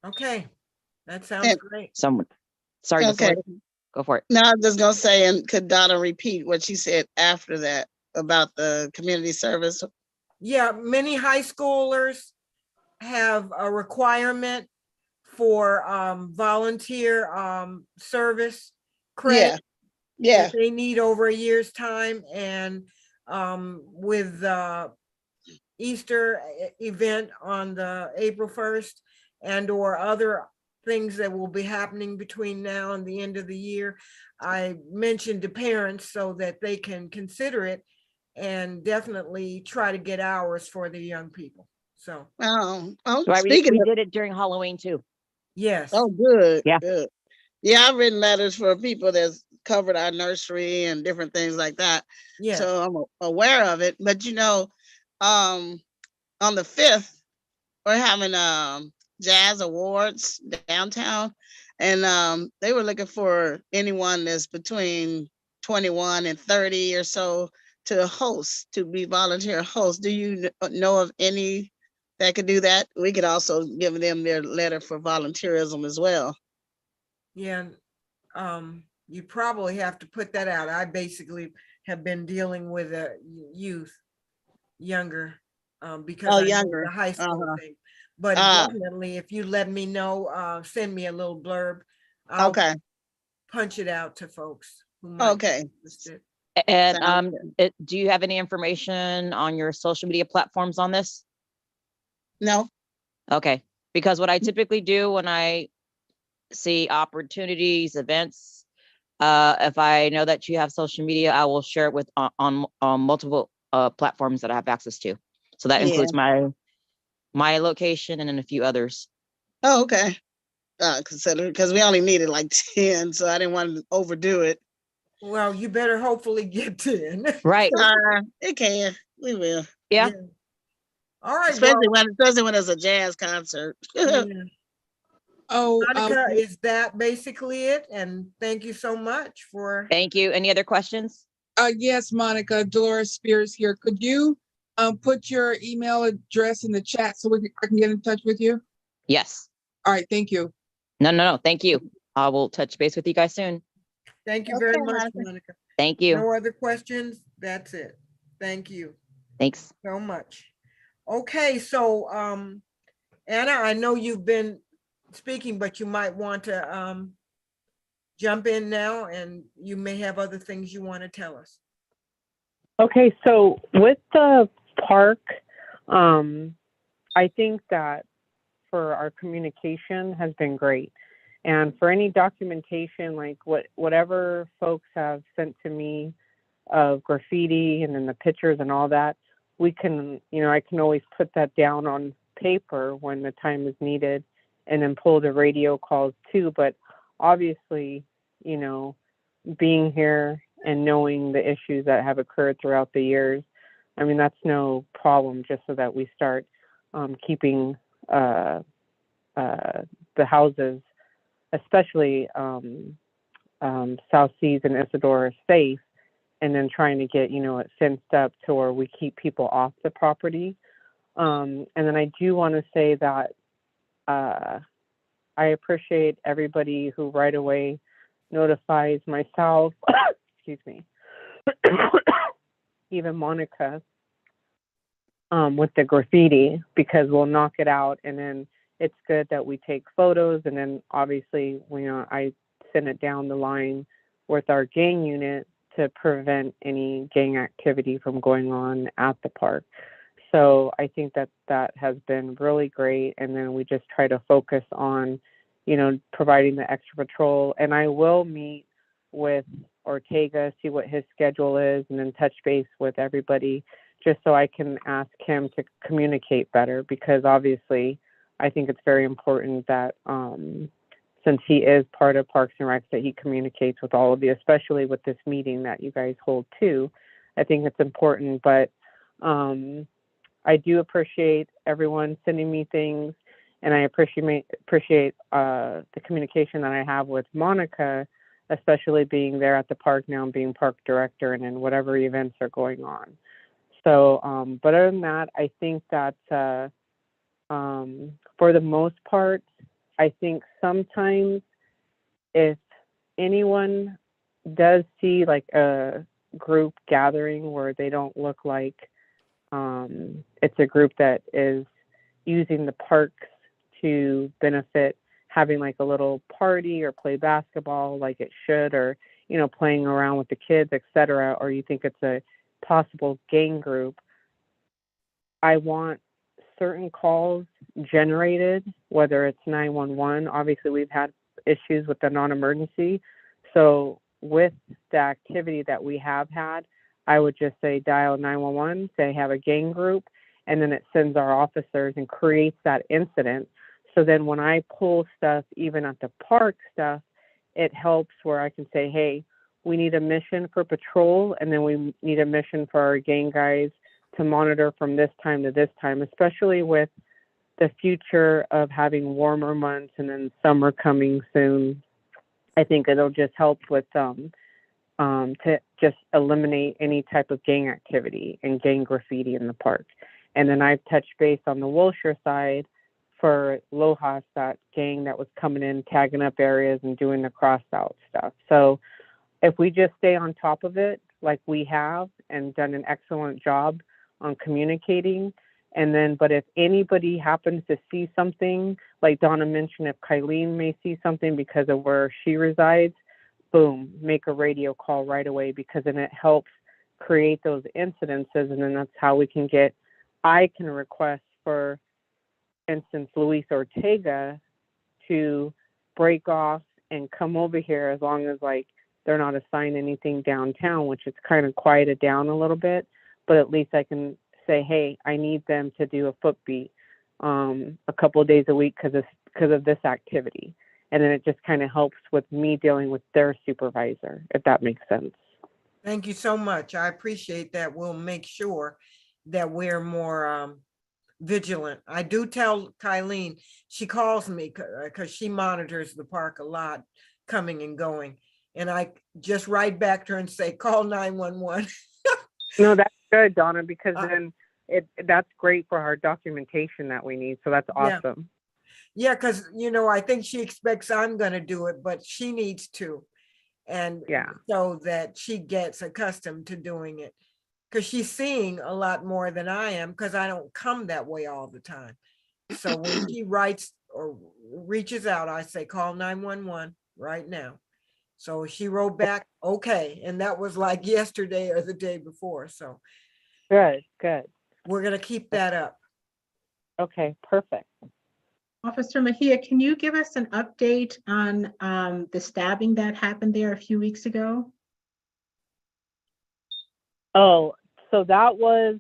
Speaker 4: okay, that sounds great.
Speaker 3: Sorry,
Speaker 6: Okay.
Speaker 3: go for it.
Speaker 6: Now I'm just gonna say, and could Donna repeat what she said after that about the community service?
Speaker 4: Yeah, many high schoolers have a requirement for volunteer service credit.
Speaker 6: Yeah,
Speaker 4: that they need over a year's time, and with Easter event on the April 1st, and or other things that will be happening between now and the end of the year, I mentioned to parents so that they can consider it and definitely try to get hours for the young people. So,
Speaker 3: Right,
Speaker 6: speaking
Speaker 3: we
Speaker 6: of,
Speaker 3: did it during Halloween too.
Speaker 4: yes.
Speaker 6: oh, good,
Speaker 3: Yeah.
Speaker 6: good. Yeah, I've written letters for people that's covered our nursery and different things like that.
Speaker 4: Yes.
Speaker 6: So I'm aware of it. But on the 5th, we're having jazz awards downtown, and they were looking for anyone that's between 21 and 30 or so to host, to be volunteer host. Do you know of any that could do that? We could also give them their letter for volunteerism as well.
Speaker 4: Yeah. You probably have to put that out. I basically have been dealing with youth, younger, because
Speaker 6: Oh,
Speaker 4: I know
Speaker 6: younger.
Speaker 4: the high school
Speaker 6: Uh-huh.
Speaker 4: thing. But definitely, if you let me know, send me a little blurb, I'll
Speaker 6: Okay.
Speaker 4: punch it out to folks who might be
Speaker 6: Okay.
Speaker 4: interested.
Speaker 3: And
Speaker 6: Sounds good.
Speaker 3: do you have any information on your social media platforms on this?
Speaker 6: No.
Speaker 3: Okay, because what I typically do when I see opportunities, events, if I know that you have social media, I will share it with on multiple platforms that I have access to. So that
Speaker 6: Yeah.
Speaker 3: includes my location and then a few others.
Speaker 6: Oh, okay. Consider, because we only needed like 10, so I didn't want to overdo it.
Speaker 4: Well, you better hopefully get 10.
Speaker 3: Right.
Speaker 6: It can. We will.
Speaker 3: Yeah.
Speaker 4: All right.
Speaker 6: Especially
Speaker 4: Well,
Speaker 6: when it's a jazz concert.
Speaker 4: yeah.
Speaker 9: Oh,
Speaker 4: Monica, is that basically it? And thank you so much for.
Speaker 3: Thank you. Any other questions?
Speaker 9: yes, Monica, Dolores Spears here. Could you put your email address in the chat so I can get in touch with you?
Speaker 3: Yes.
Speaker 9: All right, thank you.
Speaker 3: No. Thank you. I will touch base with you guys soon.
Speaker 4: Thank you
Speaker 6: Okay,
Speaker 4: very much,
Speaker 6: Monica.
Speaker 4: Monica.
Speaker 3: Thank you.
Speaker 4: No other questions? That's it. Thank you
Speaker 3: Thanks.
Speaker 4: so much. Okay, so Anna, I know you've been speaking, but you might want to jump in now, and you may have other things you want to tell us.
Speaker 7: Okay, so with the park, I think that for our communication has been great. And for any documentation, like whatever folks have sent to me of graffiti and then the pictures and all that, we can, I can always put that down on paper when the time is needed and then pull the radio calls too. But obviously, being here and knowing the issues that have occurred throughout the years, I mean, that's no problem, just so that we start keeping the houses, especially South Seas and Isidore, safe, and then trying to get, it fenced up to where we keep people off the property. And then I do want to say that I appreciate everybody who right away notifies myself, excuse me, even Monica, with the graffiti, because we'll knock it out, and then it's good that we take photos, and then obviously, I send it down the line with our gang unit to prevent any gang activity from going on at the park. So I think that has been really great. And then we just try to focus on, providing the extra patrol. And I will meet with Ortega, see what his schedule is, and then touch base with everybody, just so I can ask him to communicate better, because obviously I think it's very important that since he is part of Parks and Recs, that he communicates with all of you, especially with this meeting that you guys hold too. I think it's important, but I do appreciate everyone sending me things, and I appreciate the communication that I have with Monica, especially being there at the park now and being park director and in whatever events are going on. So, but other than that, I think that for the most part, I think sometimes if anyone does see like a group gathering where they don't look like it's a group that is using the parks to benefit, having like a little party or play basketball like it should, or playing around with the kids, etc., or you think it's a possible gang group, I want certain calls generated, whether it's 911. Obviously, we've had issues with the non-emergency. So with the activity that we have had, I would just say dial 911, say have a gang group, and then it sends our officers and creates that incident. So then when I pull stuff, even at the park stuff, it helps where I can say, hey, we need a mission for patrol, and then we need a mission for our gang guys to monitor from this time to this time, especially with the future of having warmer months and then summer coming soon. I think it'll just help with to just eliminate any type of gang activity and gang graffiti in the park. And then I've touched base on the Wilshire side for Lojas, that gang that was coming in, tagging up areas and doing the cross out stuff. So if we just stay on top of it, like we have, and done an excellent job on communicating, and then, but if anybody happens to see something, like Donna mentioned, if Kylene may see something because of where she resides, boom, make a radio call right away, because then it helps create those incidences, and then that's how we can get, I can request, for instance, Luis Ortega to break off and come over here, as long as like they're not assigned anything downtown, which is kind of quieted down a little bit, but at least I can say, hey, I need them to do a foot beat a couple of days a week because of this activity. And then it just kind of helps with me dealing with their supervisor, if that makes sense.
Speaker 4: Thank you so much. I appreciate that. We'll make sure that we're more vigilant. I do tell Kylene, she calls me because she monitors the park a lot, coming and going. And I just write back to her and say, call 911.
Speaker 7: No, that's good, Donna, because then that's great for our documentation that we need. So that's awesome.
Speaker 4: Yeah, because, I think she expects I'm going to do it, but she needs to. And so that she gets accustomed to doing it, because she's seeing a lot more than I am, because I don't come that way all the time. So when she writes or reaches out, I say, call 911 right now. So she wrote back, okay. And that was like yesterday or the day before. So
Speaker 7: good.
Speaker 4: We're going to keep that up.
Speaker 7: Okay, perfect.
Speaker 1: Officer Mejia, can you give us an update on the stabbing that happened there a few weeks ago?
Speaker 7: Oh, so that was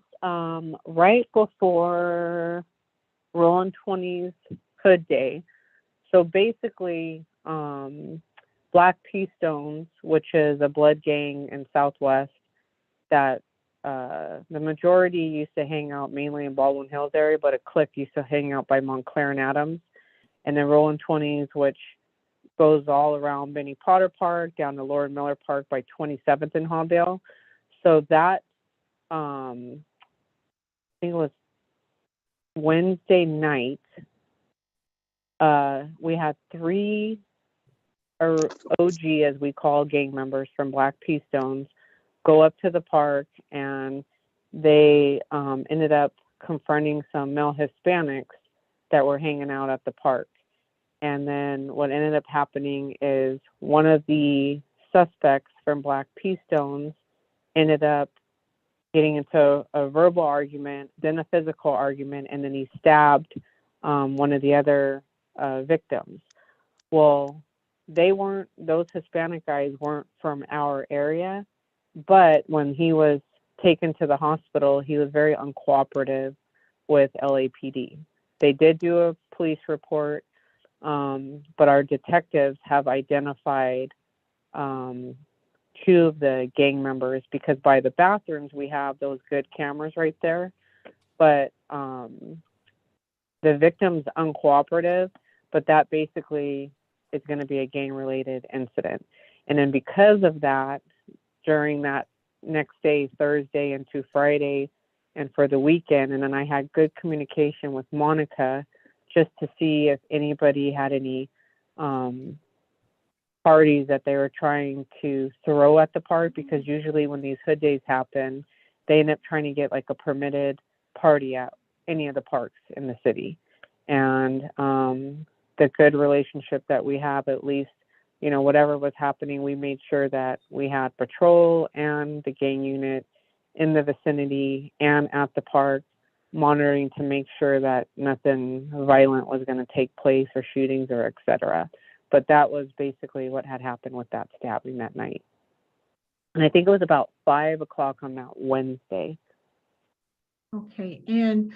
Speaker 7: right before Rolling 20's Hood Day. So basically, Black Pea Stones, which is a blood gang in Southwest that the majority used to hang out mainly in Baldwin Hills area, but a clique used to hang out by Montclair and Adams. And then Rolling 20's, which goes all around Benny Potter Park, down to Lord Miller Park by 27th and Hawdale. So that, I think it was Wednesday night, we had 3 OG, as we call gang members from Black Pea Stones, go up to the park, and they ended up confronting some male Hispanics that were hanging out at the park. And then what ended up happening is one of the suspects from Black Pea Stones ended up getting into a verbal argument, then a physical argument, and then he stabbed one of the other victims. Well, those Hispanic guys weren't from our area, but when he was taken to the hospital, he was very uncooperative with LAPD. They did do a police report, but our detectives have identified 2 of the gang members, because by the bathrooms we have those good cameras right there, but the victim's uncooperative, but that basically is going to be a gang related incident. And then because of that, during that next day, Thursday into Friday, and for the weekend, and then I had good communication with Monica just to see if anybody had any parties that they were trying to throw at the park, because usually when these hood days happen, they end up trying to get like a permitted party at any of the parks in the city. And the good relationship that we have, at least you know, whatever was happening, we made sure that we had patrol and the gang unit in the vicinity and at the park monitoring to make sure that nothing violent was going to take place or shootings or et cetera. But that was basically what had happened with that stabbing that night. And I think it was about 5 o'clock on that Wednesday.
Speaker 1: Okay, and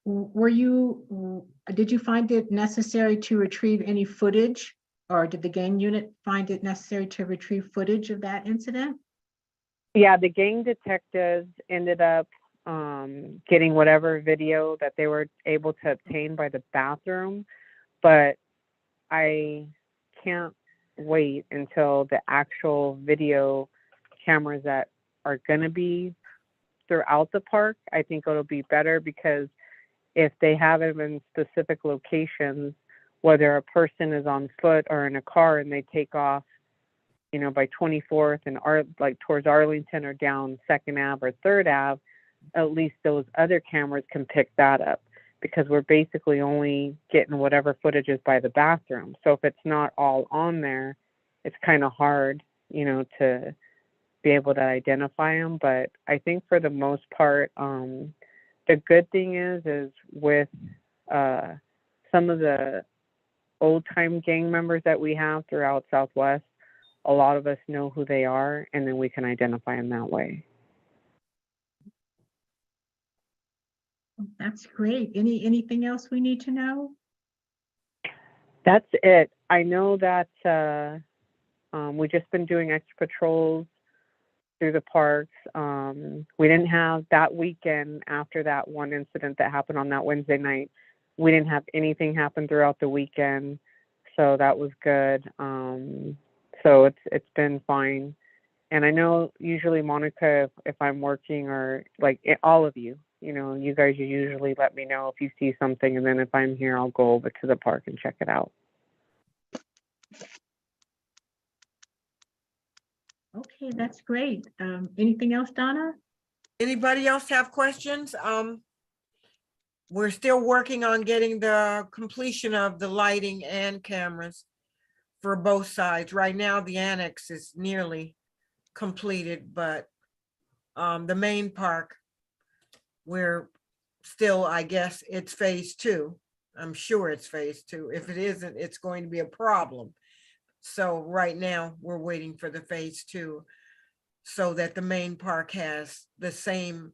Speaker 1: did you find it necessary to retrieve any footage, or did the gang unit find it necessary to retrieve footage of that incident?
Speaker 7: Yeah, the gang detectives ended up getting whatever video that they were able to obtain by the bathroom, but I can't wait until the actual video cameras that are going to be throughout the park. I think it'll be better, because if they have them in specific locations, whether a person is on foot or in a car and they take off, you know, by 24th and like towards Arlington or down 2nd Ave or 3rd Ave, at least those other cameras can pick that up, because we're basically only getting whatever footage is by the bathroom. So if it's not all on there, it's kind of hard, you know, to be able to identify them. But I think for the most part, the good thing is with some of the old time gang members that we have throughout Southwest, a lot of us know who they are, and then we can identify them that way.
Speaker 1: That's great. Anything else we need to know?
Speaker 7: That's it. I know that we've just been doing extra patrols through the parks. We didn't have that weekend after that one incident that happened on that Wednesday night. We didn't have anything happen throughout the weekend, so that was good. So it's been fine. And I know usually, Monica, if I'm working, or like all of you, you know, you guys usually let me know if you see something, and then if I'm here, I'll go over to the park and check it out.
Speaker 1: Okay, that's great. Anything else, Donna?
Speaker 4: Anybody else have questions? We're still working on getting the completion of the lighting and cameras for both sides. Right now, the annex is nearly completed, but the main park, we're still, I guess it's phase 2. I'm sure it's phase 2. If it isn't, it's going to be a problem. So right now we're waiting for the phase 2 so that the main park has the same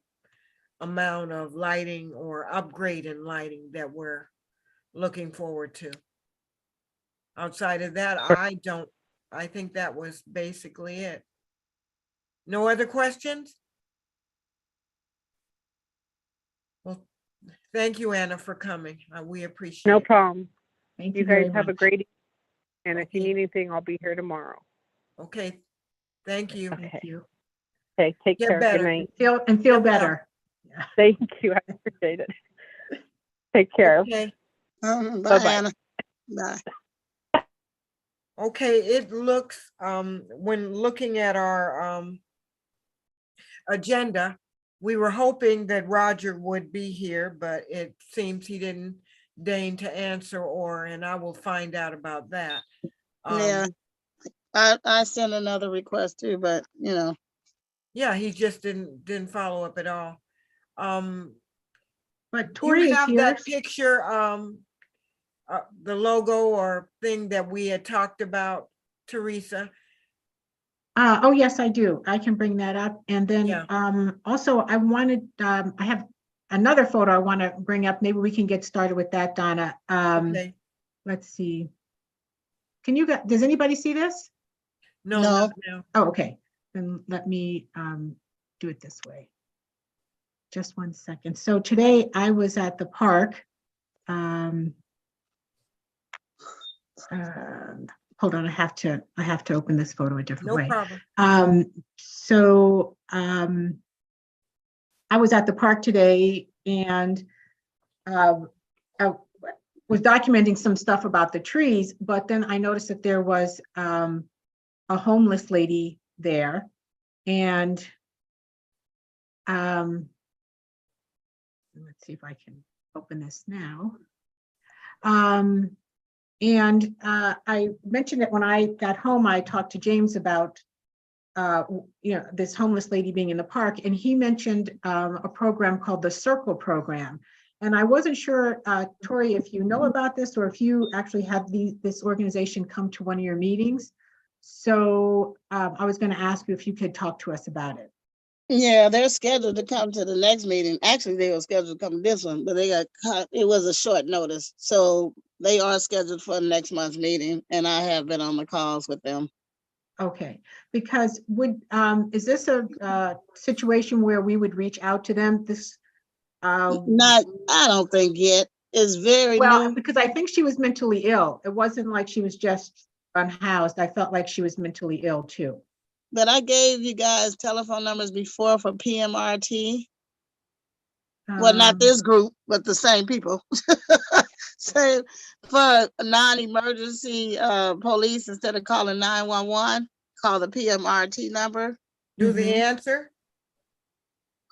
Speaker 4: amount of lighting or upgrade in lighting that we're looking forward to. Outside of that, I think that was basically it. No other questions? Well, thank you, Anna, for coming. We appreciate
Speaker 7: No
Speaker 4: it.
Speaker 7: problem.
Speaker 1: Thank
Speaker 7: You
Speaker 1: very
Speaker 7: guys have a
Speaker 1: much.
Speaker 7: great evening. And if you
Speaker 4: Okay.
Speaker 7: need anything, I'll be here tomorrow.
Speaker 4: Okay, thank you.
Speaker 1: Thank
Speaker 7: Okay.
Speaker 1: you.
Speaker 7: Okay, take
Speaker 4: Get
Speaker 7: care.
Speaker 4: better.
Speaker 7: Good night.
Speaker 1: Feel
Speaker 4: Get well.
Speaker 1: better.
Speaker 7: Thank you. I appreciate it. Take care.
Speaker 4: Okay,
Speaker 6: Bye,
Speaker 7: Bye-bye.
Speaker 6: Anna. Bye.
Speaker 4: okay, it looks, when looking at our agenda, we were hoping that Roger would be here, but it seems he didn't deign to answer, and I will find out about that.
Speaker 6: Yeah, I sent another request too, but you know.
Speaker 4: Yeah, he just didn't follow up at all.
Speaker 1: But
Speaker 4: You
Speaker 1: Tori is
Speaker 4: have
Speaker 1: here.
Speaker 4: that picture, the logo or thing that we had talked about, Teresa?
Speaker 1: Oh, yes, I do. I can bring that up. And then
Speaker 4: Yeah.
Speaker 1: also I wanted, I have another photo I want to bring up. Maybe we can get started with that, Donna.
Speaker 4: Okay.
Speaker 1: Let's see. Does anybody see this?
Speaker 4: No,
Speaker 6: No.
Speaker 4: not now.
Speaker 1: Oh, okay. Then let me do it this way. Just 1 second. So today I was at the park. Hold on, I have to open this photo a different
Speaker 4: No
Speaker 1: way.
Speaker 4: problem.
Speaker 1: I was at the park today, and I was documenting some stuff about the trees, but then I noticed that there was a homeless lady there, and let's see if I can open this now. And I mentioned it when I got home. I talked to James about this homeless lady being in the park, and he mentioned a program called the Circle program. And I wasn't sure, Tori, if you know about this or if you actually have this organization come to one of your meetings. So I was going to ask you if you could talk to us about it.
Speaker 6: Yeah, they're scheduled to come to the next meeting. Actually, they were scheduled to come to this one, but they got caught. It was a short notice. So they are scheduled for next month's meeting, and I have been on the calls with them.
Speaker 1: Okay, because is this a situation where we would reach out to them?
Speaker 6: Not, I don't think yet. It's very
Speaker 1: Well,
Speaker 6: new.
Speaker 1: because I think she was mentally ill. It wasn't like she was just unhoused. I felt like she was mentally ill too.
Speaker 6: But I gave you guys telephone numbers before for PMRT. Well, not this group, but the same people. So for non-emergency police, instead of calling 911, call the PMRT number.
Speaker 4: Do the answer?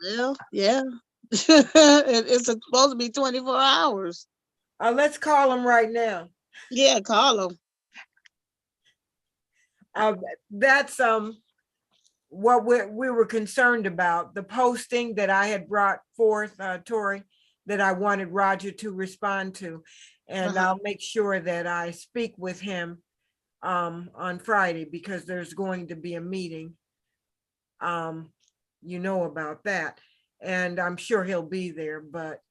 Speaker 6: Well, yeah. It's supposed to be 24 hours.
Speaker 4: Let's call them right now.
Speaker 6: Yeah, call them.
Speaker 4: That's what we were concerned about. The posting that I had brought forth, Tori, that I wanted Roger to respond to. And I'll make sure that I speak with him on Friday, because there's going to be a meeting. You know about that. And I'm sure he'll be there, but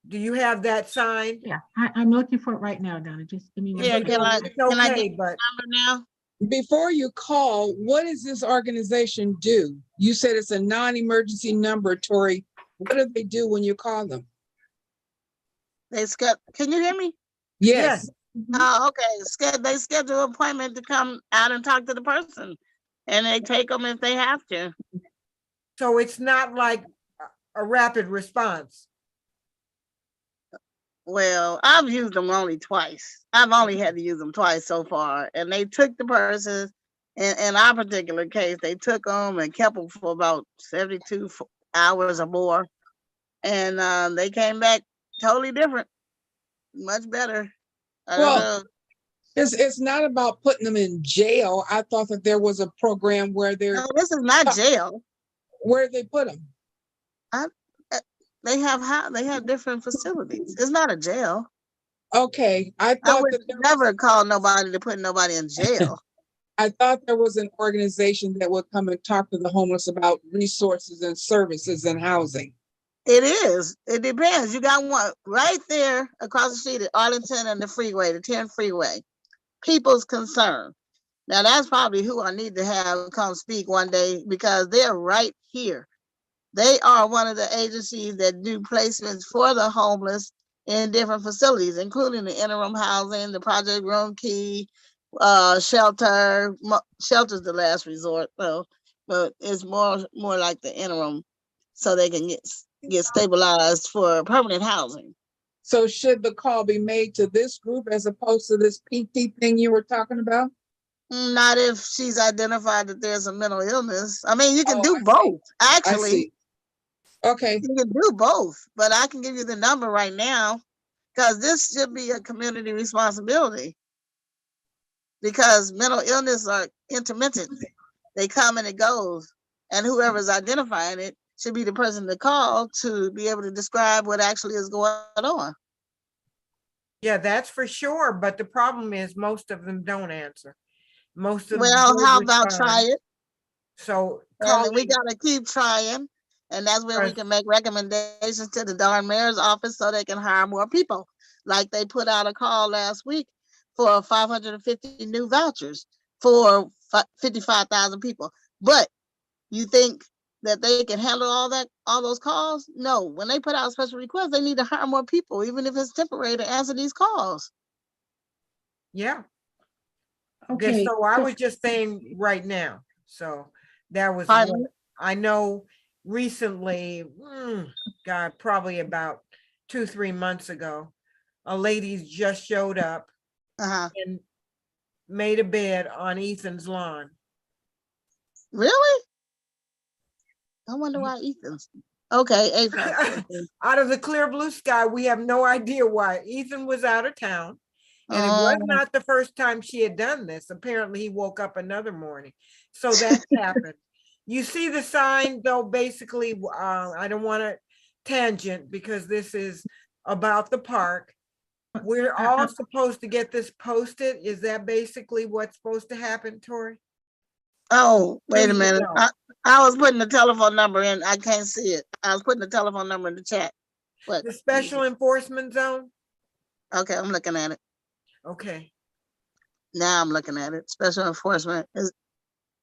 Speaker 4: do you have that signed?
Speaker 1: Yeah, I'm looking for it right now, Donna. Just give me one
Speaker 6: Yeah,
Speaker 1: second.
Speaker 6: can I
Speaker 4: It's
Speaker 6: get
Speaker 4: okay,
Speaker 6: the
Speaker 4: but
Speaker 6: number now?
Speaker 9: Before you call, what does this organization do? You said it's a non-emergency number, Tori. What do they do when you call them?
Speaker 6: Can you hear me?
Speaker 9: Yes.
Speaker 6: Oh, okay. They schedule an appointment to come out and talk to the person, and they take them if they have to.
Speaker 4: so it's not like a rapid response.
Speaker 6: Well, I've used them only twice. I've only had to use them twice so far, and they took the person. In our particular case, they took them and kept them for about 72 hours or more, and they came back totally different, much better. I don't know.
Speaker 9: It's not about putting them in jail. I thought that there was a program where
Speaker 6: No, this is not jail.
Speaker 9: Where they put them.
Speaker 6: They have different facilities. It's not a jail.
Speaker 9: Okay, I
Speaker 6: would never call nobody to put nobody in jail.
Speaker 9: I thought there was an organization that would come and talk to the homeless about resources and services and housing.
Speaker 6: It is. It depends. You got one right there across the street at Arlington and the freeway, the 10 freeway. People's Concern. Now that's probably who I need to have come speak one day, because they're right here. They are one of the agencies that do placements for the homeless in different facilities, including the interim housing, the Project Room Key, shelter. Shelter's the last resort, though, but it's more like the interim, so they can get stabilized for permanent housing.
Speaker 9: So should the call be made to this group as opposed to this PT thing you were talking about?
Speaker 6: Not if she's identified that there's a mental illness. I mean, you can do both, actually.
Speaker 9: Okay.
Speaker 6: You can do both, but I can give you the number right now, because this should be a community responsibility, because mental illness are intermittent. They come and it goes, and whoever's identifying it should be the person to call to be able to describe what actually is going on.
Speaker 4: Yeah, that's for sure. But the problem is most of them don't answer. Most of them.
Speaker 6: Well, how about try it?
Speaker 4: So
Speaker 6: we got to keep trying. And that's where we can make recommendations to the darn mayor's office so they can hire more people. Like they put out a call last week for 550 new vouchers for 55,000 people. But you think that they can handle all those calls? No, when they put out special requests, they need to hire more people, even if it's temporary, to answer these calls.
Speaker 4: Yeah.
Speaker 1: Okay.
Speaker 4: So I was just saying right now. So that was
Speaker 6: Pardon?
Speaker 4: I know recently, God, probably about 2-3 months ago, a lady just showed up and made a bed on Ethan's lawn.
Speaker 6: Really? I wonder why Ethan's. Okay.
Speaker 4: Out of the clear blue sky, we have no idea why. Ethan was out of town And it was
Speaker 6: Oh,
Speaker 4: not the first time she had done this. Apparently he woke up another morning. So that happened. You see the sign though, basically, I don't want to tangent because this is about the park. We're all supposed to get this posted. Is that basically what's supposed to happen, Tori?
Speaker 6: oh, wait a
Speaker 4: Please
Speaker 6: minute.
Speaker 4: no.
Speaker 6: I was putting the telephone number in. I can't see it. I was putting the telephone number in the chat. What?
Speaker 4: The special enforcement zone?
Speaker 6: Okay, I'm looking at it.
Speaker 4: Okay.
Speaker 6: Now I'm looking at it. Special enforcement is,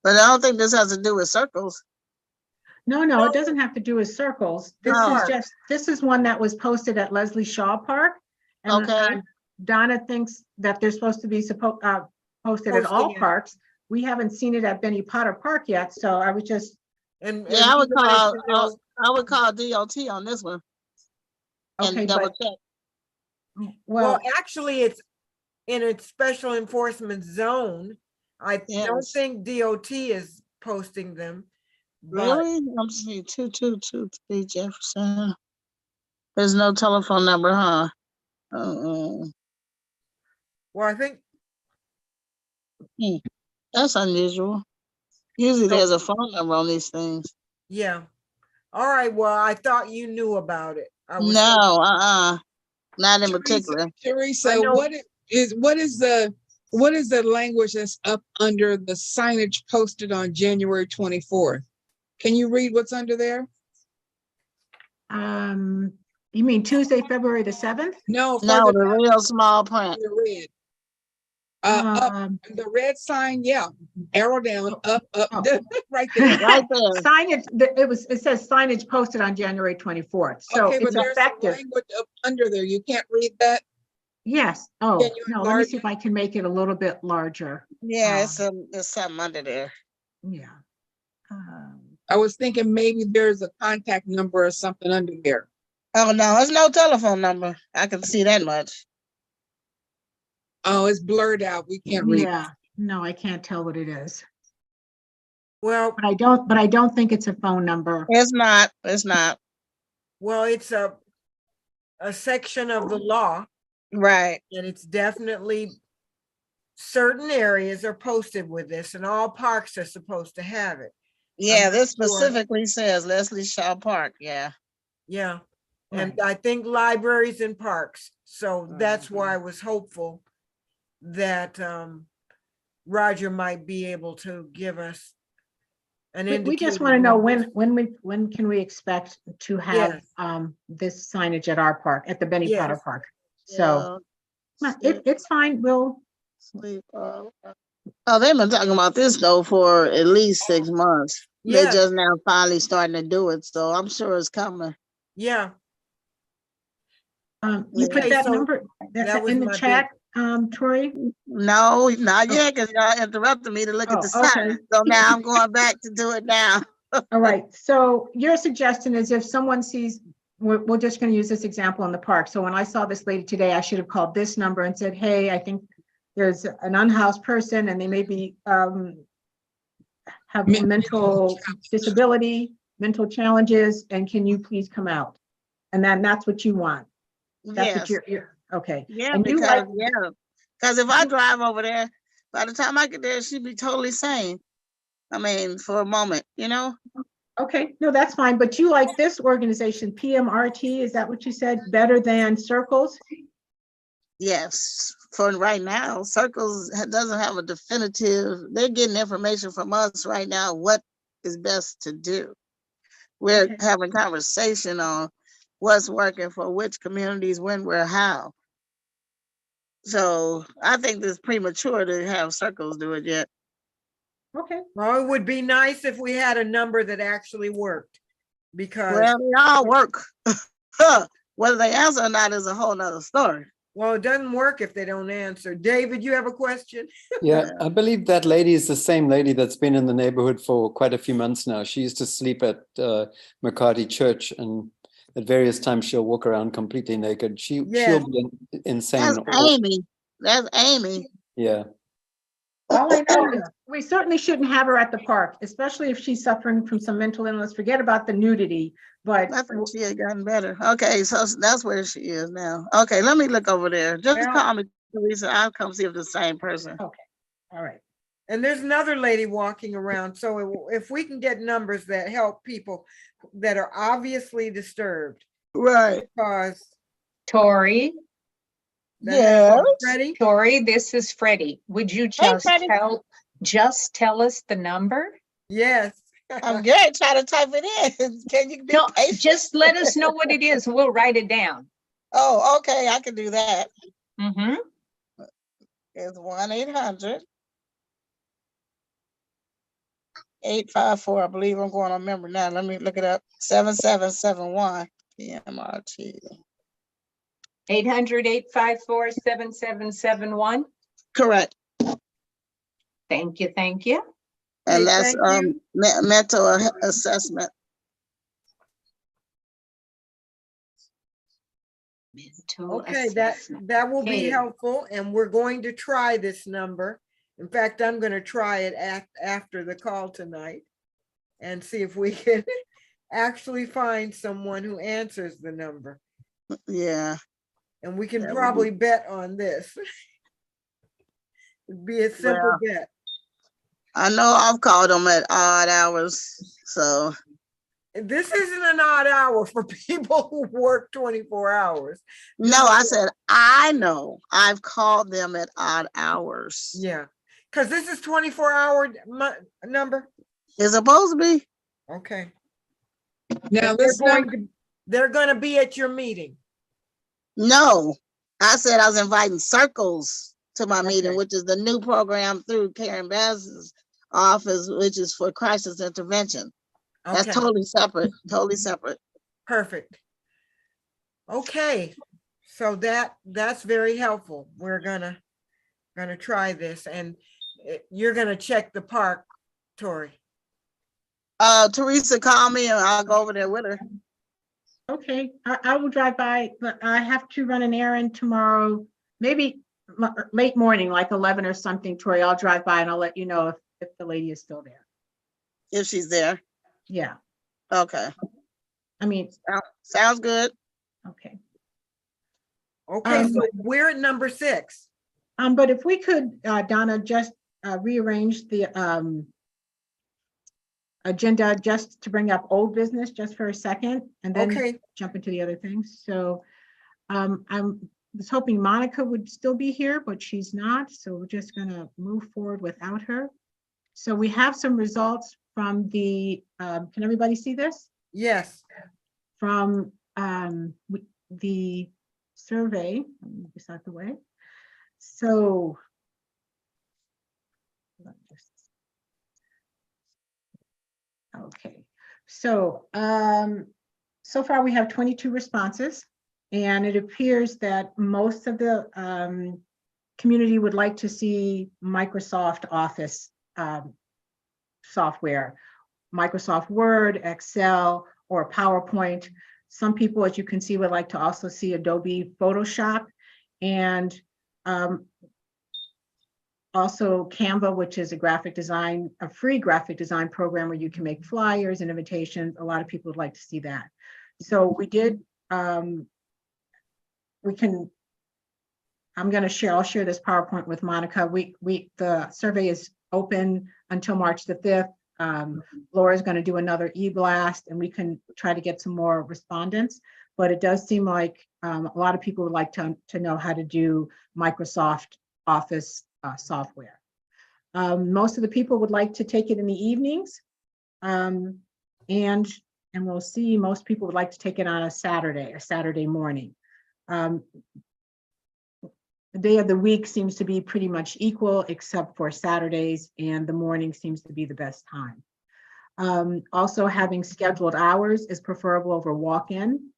Speaker 6: but I don't think this has to do with circles.
Speaker 1: No, it doesn't have to do with circles. This
Speaker 6: Oh.
Speaker 1: is just, this is one that was posted at Leslie Shaw Park. And
Speaker 6: Okay.
Speaker 1: Donna thinks that they're supposed to be posted at all
Speaker 4: Posting it.
Speaker 1: parks. We haven't seen it at Benny Potter Park yet, so I was just,
Speaker 4: And
Speaker 6: Yeah, I
Speaker 4: we
Speaker 6: would
Speaker 4: wanted
Speaker 6: call,
Speaker 4: to know-
Speaker 6: I would call DOT on this one.
Speaker 1: okay,
Speaker 6: And double
Speaker 1: but,
Speaker 6: check.
Speaker 4: Well,
Speaker 1: well,
Speaker 4: actually, it's in a special enforcement zone. I don't
Speaker 6: Yes.
Speaker 4: think DOT is posting them. But
Speaker 6: Really? I'm seeing 2223 Jefferson. There's no telephone number, huh?
Speaker 4: well, I think
Speaker 6: That's unusual. Usually
Speaker 4: So-
Speaker 6: there's a phone number on these things.
Speaker 4: yeah. All right, well, I thought you knew about it. I was
Speaker 6: No, not in
Speaker 9: Teresa,
Speaker 6: particular.
Speaker 4: I
Speaker 9: Teresa,
Speaker 4: know-
Speaker 9: what is the language that's up under the signage posted on January 24th? Can you read what's under there?
Speaker 1: you mean Tuesday, February the 7th?
Speaker 9: No,
Speaker 6: No,
Speaker 9: further
Speaker 6: the
Speaker 9: down
Speaker 6: real small print.
Speaker 9: the red. Up, the red sign, yeah, arrow down, up,
Speaker 1: Oh.
Speaker 9: right there.
Speaker 6: Right there.
Speaker 1: Signage, it says signage posted on January 24th, so
Speaker 9: Okay, but
Speaker 1: it's
Speaker 9: there's some
Speaker 1: effective.
Speaker 9: language up under there. You can't read that?
Speaker 1: Yes, oh,
Speaker 9: Can you
Speaker 1: no, let me
Speaker 9: enlarge
Speaker 1: see if I can make it a little bit larger.
Speaker 6: Yeah, it's something under there.
Speaker 1: Yeah.
Speaker 9: I was thinking maybe there's a contact number or something under there.
Speaker 6: Oh, no, there's no telephone number. I can see that much.
Speaker 9: Oh, it's blurred out. We can't read.
Speaker 1: Yeah, no, I can't tell what it is,
Speaker 4: well,
Speaker 1: but I don't think it's a phone number.
Speaker 6: It's not. It's not.
Speaker 4: well, it's a section of the law,
Speaker 6: Right.
Speaker 4: and it's definitely certain areas are posted with this, and all parks are supposed to have it.
Speaker 6: Yeah,
Speaker 4: not
Speaker 6: this
Speaker 4: sure.
Speaker 6: specifically says Leslie Shaw Park. Yeah.
Speaker 4: Yeah. And
Speaker 1: Right.
Speaker 4: I think libraries and parks. So that's
Speaker 6: Mm-hmm.
Speaker 4: why I was hopeful that Roger might be able to give us an indication.
Speaker 1: We just want to know when can we expect to have this signage at our park, at the Benny Potter
Speaker 4: Yes.
Speaker 1: Park? So it's fine, we'll,
Speaker 6: Sleep. Oh, they've been talking about this though for at least 6 months. They're
Speaker 4: Yes.
Speaker 6: just now finally starting to do it, so I'm sure it's coming.
Speaker 4: Yeah.
Speaker 1: you put
Speaker 4: Okay,
Speaker 1: that
Speaker 4: so
Speaker 1: number
Speaker 4: that was
Speaker 1: in the
Speaker 4: my
Speaker 1: chat, Tori?
Speaker 6: No, not yet, because y'all interrupted me to look at the
Speaker 1: Oh,
Speaker 6: sign.
Speaker 1: okay.
Speaker 6: So now I'm going back to do it now.
Speaker 1: All right, so your suggestion is if someone sees, we're just going to use this example in the park. So when I saw this lady today, I should have called this number and said, hey, I think there's an unhoused person and they may be, have mental disability, mental challenges, and can you please come out? And then that's what you want. That's what
Speaker 6: Yes.
Speaker 1: you're, okay.
Speaker 6: Yeah,
Speaker 1: And you
Speaker 6: because
Speaker 1: like,
Speaker 6: if I drive over there, by the time I get there, she'd be totally sane. I mean, for a moment, you know?
Speaker 1: okay, no, that's fine, but you like this organization, PMRT, is that what you said? Better than Circles?
Speaker 6: Yes, for right now, Circles doesn't have a definitive, they're getting information from us right now, what is best to do. We're
Speaker 1: Okay.
Speaker 6: having conversation on what's working for which communities, when, where, how. So I think it's premature to have Circles do it yet.
Speaker 1: Okay,
Speaker 4: Well, it would be nice if we had a number that actually worked, because,
Speaker 6: Well, they all work. Whether they answer or not is a whole nother story.
Speaker 4: well, it doesn't work if they don't answer. David, you have a question?
Speaker 2: Yeah, I believe that lady is the same lady that's been in the neighborhood for quite a few months now. She used to sleep at McCarty Church, and at various times she'll walk around completely naked. She'll be insane.
Speaker 6: That's Amy. That's Amy.
Speaker 2: Yeah.
Speaker 1: all I know is we certainly shouldn't have her at the park, especially if she's suffering from some mental illness. Forget about the nudity, but
Speaker 6: I think she had gotten better. Okay, so that's where she is now. Okay, let me look over there. Just
Speaker 4: Well,
Speaker 6: call me Teresa, I'll come see if the same person.
Speaker 1: All right.
Speaker 4: And there's another lady walking around. So if we can get numbers that help people that are obviously disturbed,
Speaker 6: Right.
Speaker 4: because
Speaker 8: Tori,
Speaker 6: Yeah.
Speaker 4: Freddie,
Speaker 8: Tori, this is Freddie. Would you
Speaker 6: Freddie.
Speaker 8: just tell us the number?
Speaker 4: yes.
Speaker 6: I'm good. Try to type it in. Can you be
Speaker 8: No,
Speaker 6: patient?
Speaker 8: just let us know what it is. We'll write it down.
Speaker 6: Oh, okay. I can do that.
Speaker 8: Mm-hmm.
Speaker 6: It's 1-800-854. I believe I'm going on memory now. Let me look it up. 7771 PMRT.
Speaker 8: 800-854-7771.
Speaker 6: Correct.
Speaker 8: Thank you, thank you.
Speaker 6: And
Speaker 4: Okay,
Speaker 6: that's
Speaker 4: thank you.
Speaker 6: mental assessment.
Speaker 8: Mental
Speaker 4: Okay,
Speaker 8: assessment.
Speaker 4: that will be
Speaker 8: Okay.
Speaker 4: helpful, and we're going to try this number. In fact, I'm going to try it after the call tonight and see if we can actually find someone who answers the number.
Speaker 6: Yeah.
Speaker 4: And we can
Speaker 6: That would
Speaker 4: probably bet on this. It'd be a simple bet.
Speaker 6: I know I've called them at odd hours. So
Speaker 4: This isn't an odd hour for people who work 24 hours.
Speaker 6: no, I said, I know I've called them at odd hours.
Speaker 4: Yeah, because this is 24-hour number.
Speaker 6: It's supposed to be.
Speaker 4: Okay.
Speaker 9: Now,
Speaker 4: And
Speaker 9: this number,
Speaker 4: they're going to be at your meeting.
Speaker 6: No, I said I was inviting Circles to my meeting,
Speaker 4: Okay.
Speaker 6: which is the new program through Karen Bass's office, which is for crisis intervention. That's
Speaker 4: Okay,
Speaker 6: totally separate, totally separate.
Speaker 4: perfect. Okay, so that's very helpful. We're gonna try this, and you're gonna check the park, Tori.
Speaker 6: Teresa called me and I'll go over there with her.
Speaker 1: Okay, I will drive by, but I have to run an errand tomorrow, maybe late morning, like 11 or something, Tori. I'll drive by and I'll let you know if the lady is still there.
Speaker 6: If she's there.
Speaker 1: Yeah,
Speaker 6: Okay.
Speaker 1: I mean,
Speaker 6: Sounds good.
Speaker 1: okay.
Speaker 4: Okay, so we're at number 6.
Speaker 1: But if we could, Donna, just rearrange the agenda just to bring up old business just for a second, and then
Speaker 4: Okay,
Speaker 1: jump into the other things. So I was hoping Monica would still be here, but she's not. So we're just gonna move forward without her. So we have some results from the, can everybody see this?
Speaker 4: yes.
Speaker 1: From the survey, let me move this out the way. So okay, so so far we have 22 responses, and it appears that most of the community would like to see Microsoft Office software, Microsoft Word, Excel, or PowerPoint. Some people, as you can see, would like to also see Adobe Photoshop, and also Canva, which is a free graphic design program where you can make flyers and invitations. A lot of people would like to see that. So we did, I'll share this PowerPoint with Monica. The survey is open until March the 5th. Laura's going to do another e-blast, and we can try to get some more respondents, but it does seem like a lot of people would like to know how to do Microsoft Office software. Most of the people would like to take it in the evenings, and we'll see, most people would like to take it on a Saturday morning. The day of the week seems to be pretty much equal, except for Saturdays, and the morning seems to be the best time. Also, having scheduled hours is preferable over walk-in.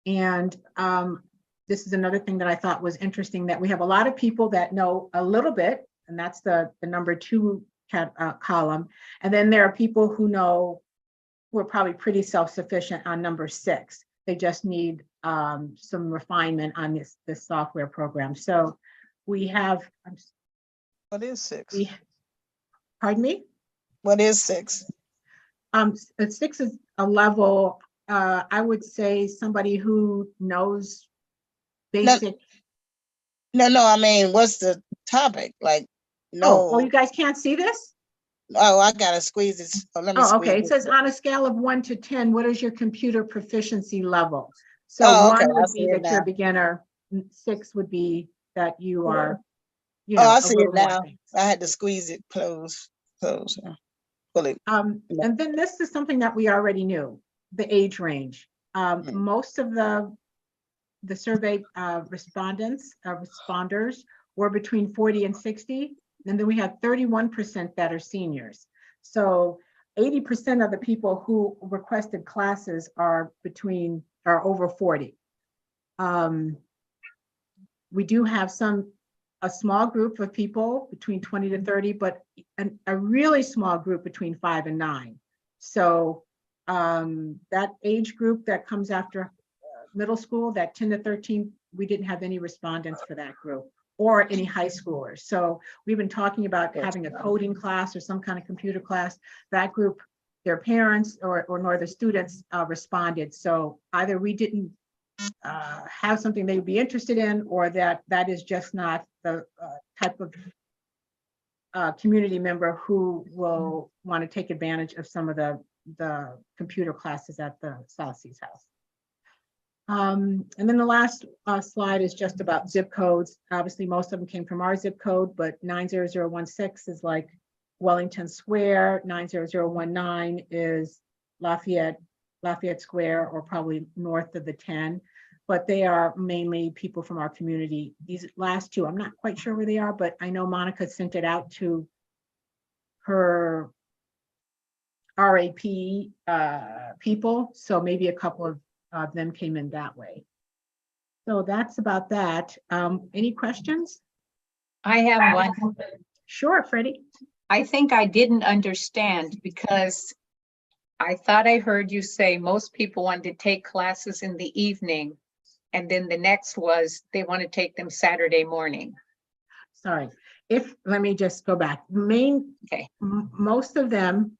Speaker 1: And this is another thing that I thought was interesting, that we have a lot of people that know a little bit, and that's the number 2 column. And then there are people who are probably pretty self-sufficient on number 6. They just need some refinement on this software program. So we have.
Speaker 6: What is 6?
Speaker 1: Pardon me?
Speaker 6: What is 6?
Speaker 1: 6 is a level. I would say somebody who knows basic.
Speaker 6: No, I mean, what's the topic? Like,
Speaker 1: Oh,
Speaker 6: no,
Speaker 1: you guys can't see this?
Speaker 6: oh, I gotta squeeze this. Oh, let me
Speaker 1: Oh,
Speaker 6: squeeze
Speaker 1: okay. It
Speaker 6: this.
Speaker 1: says on a scale of 1 to 10, what is your computer proficiency level? So
Speaker 6: Oh, okay,
Speaker 1: 1
Speaker 6: I
Speaker 1: would
Speaker 6: see
Speaker 1: be
Speaker 6: it
Speaker 1: that you're a
Speaker 6: now.
Speaker 1: beginner, 6 would be that you are, you
Speaker 6: Oh,
Speaker 1: know,
Speaker 6: I
Speaker 1: a
Speaker 6: see it
Speaker 1: little more
Speaker 6: now.
Speaker 1: advanced.
Speaker 6: I had to squeeze it close, yeah. Pull it.
Speaker 1: And then this is something that we already knew, the age range. Most of the survey responders were between 40 and 60. And then we had 31% that are seniors. So 80% of the people who requested classes are over 40. We do have a small group of people between 20 to 30, but a really small group between 5 and 9. So that age group that comes after middle school, that 10 to 13, we didn't have any respondents for that group or any high schoolers. So we've been talking about having a coding class or some kind of computer class. That group, their parents or nor the students responded. So either we didn't have something they would be interested in, or that is just not the type of community member who will want to take advantage of some of the computer classes at the South Seas House. And then the last slide is just about zip codes. Obviously, most of them came from our zip code, but 90016 is like Wellington Square, 90019 is Lafayette Square, or probably north of the 10. But they are mainly people from our community. These last two, I'm not quite sure where they are, but I know Monica sent it out to her RAP people. So maybe a couple of them came in that way. So that's about that. Any questions?
Speaker 8: I have one.
Speaker 1: Sure, Freddie.
Speaker 8: I think I didn't understand because I thought I heard you say most people wanted to take classes in the evening. And then the next was they want to take them Saturday morning.
Speaker 1: Sorry. Let me just go back. Most of them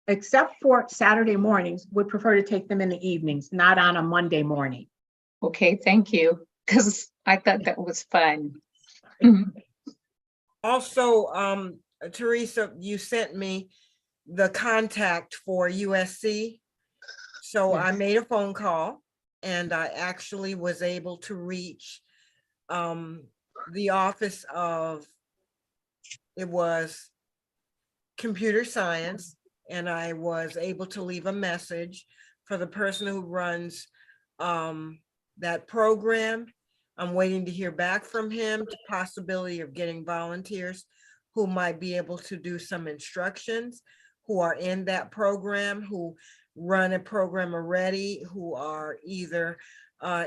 Speaker 1: except for Saturday mornings, would prefer to take them in the evenings, not on a Monday morning.
Speaker 8: Okay, thank you. Because I thought that was fun.
Speaker 4: Also, Teresa, you sent me the contact for USC. So I made a phone call and I actually was able to reach the office of, it was computer science, and I was able to leave a message for the person who runs that program. I'm waiting to hear back from him, the possibility of getting volunteers who might be able to do some instructions, who are in that program, who run a program already, who are either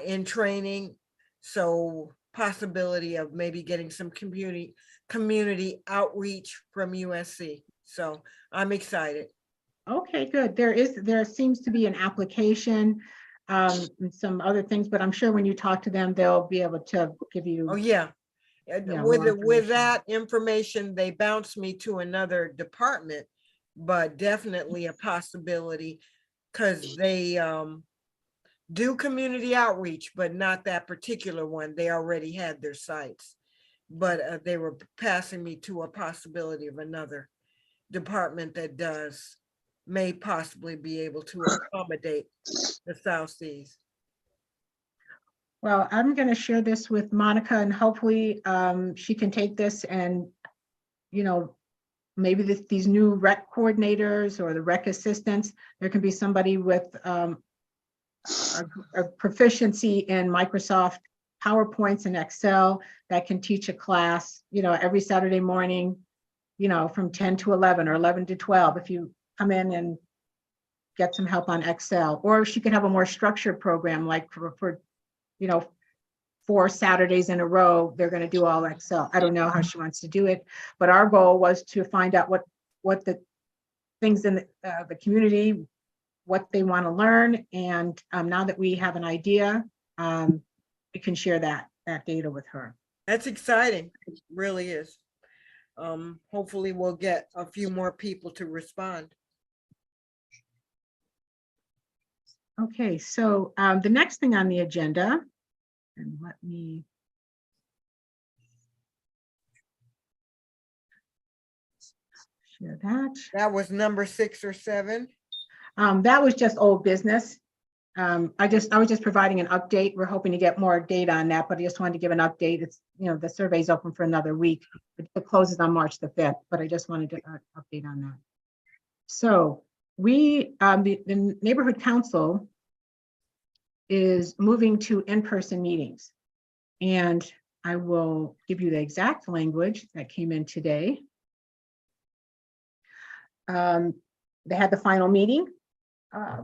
Speaker 4: in training. So possibility of maybe getting some community outreach from USC. So I'm excited.
Speaker 1: Okay, good. There seems to be an application, and some other things, but I'm sure when you talk to them, they'll be able to give you.
Speaker 4: Oh, yeah. With that information, they bounced me to another department, but definitely a possibility, because they do community outreach, but not that particular one. They already had their sites, but they were passing me to a possibility of another department that may possibly be able to accommodate the South Seas.
Speaker 1: Well, I'm going to share this with Monica, and hopefully she can take this and, maybe these new rec coordinators or the rec assistants, there can be somebody with a proficiency in Microsoft PowerPoints and Excel that can teach a class, every Saturday morning, from 10 to 11 or 11 to 12, if you come in and get some help on Excel. Or she could have a more structured program, like for 4 Saturdays in a row, they're going to do all Excel. I don't know how she wants to do it, but our goal was to find out what the things in the community, what they want to learn. And now that we have an idea, we can share that data with her.
Speaker 4: That's exciting. It really is. Hopefully we'll get a few more people to respond.
Speaker 1: Okay, so the next thing on the agenda And let me. Share that.
Speaker 4: That was number 6 or 7.
Speaker 1: That was just old business. I was just providing an update. We're hoping to get more data on that, but I just wanted to give an update. It's, the survey's open for another week. It closes on March the 5th, but I just wanted to update on that. So we, the neighborhood council is moving to in-person meetings. And I will give you the exact language that came in today. They had the final meeting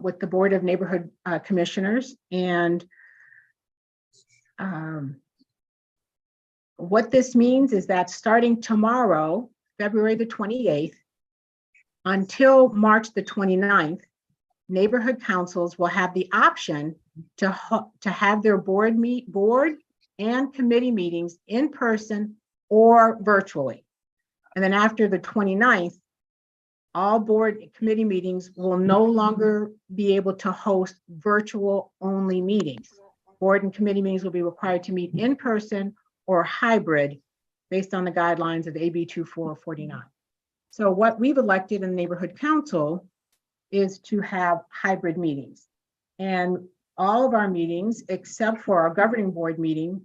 Speaker 1: with the Board of Neighborhood Commissioners, and what this means is that starting tomorrow, February the 28th, until March the 29th, neighborhood councils will have the option to have their board and committee meetings in person or virtually. And then after the 29th, all board and committee meetings will no longer be able to host virtual only meetings. Board and committee meetings will be required to meet in person or hybrid based on the guidelines of AB 2449. So what we've elected in the neighborhood council is to have hybrid meetings. And all of our meetings, except for our governing board meeting,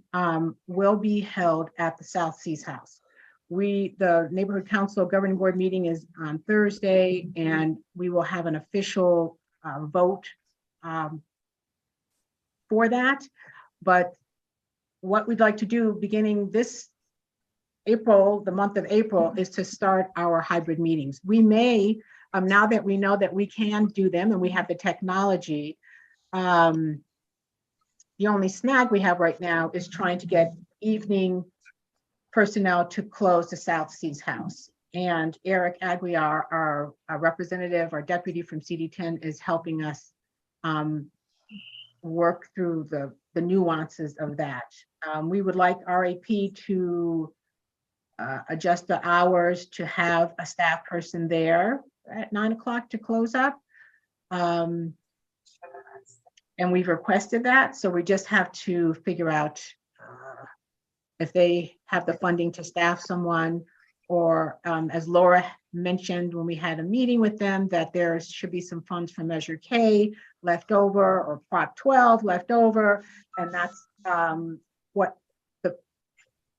Speaker 1: will be held at the South Seas House. The neighborhood council governing board meeting is on Thursday, and we will have an official vote for that. But what we'd like to do beginning this April, the month of April, is to start our hybrid meetings. We may, now that we know that we can do them and we have the technology, the only snag we have right now is trying to get evening personnel to close the South Seas House. And Eric Aguiar, our representative, our deputy from CD10, is helping us work through the nuances of that. We would like RAP to adjust the hours to have a staff person there at 9 o'clock to close up. And we've requested that, so we just have to figure out if they have the funding to staff someone, or as Laura mentioned when we had a meeting with them, that there should be some funds from Measure K left over, or Prop 12 left over, and that's what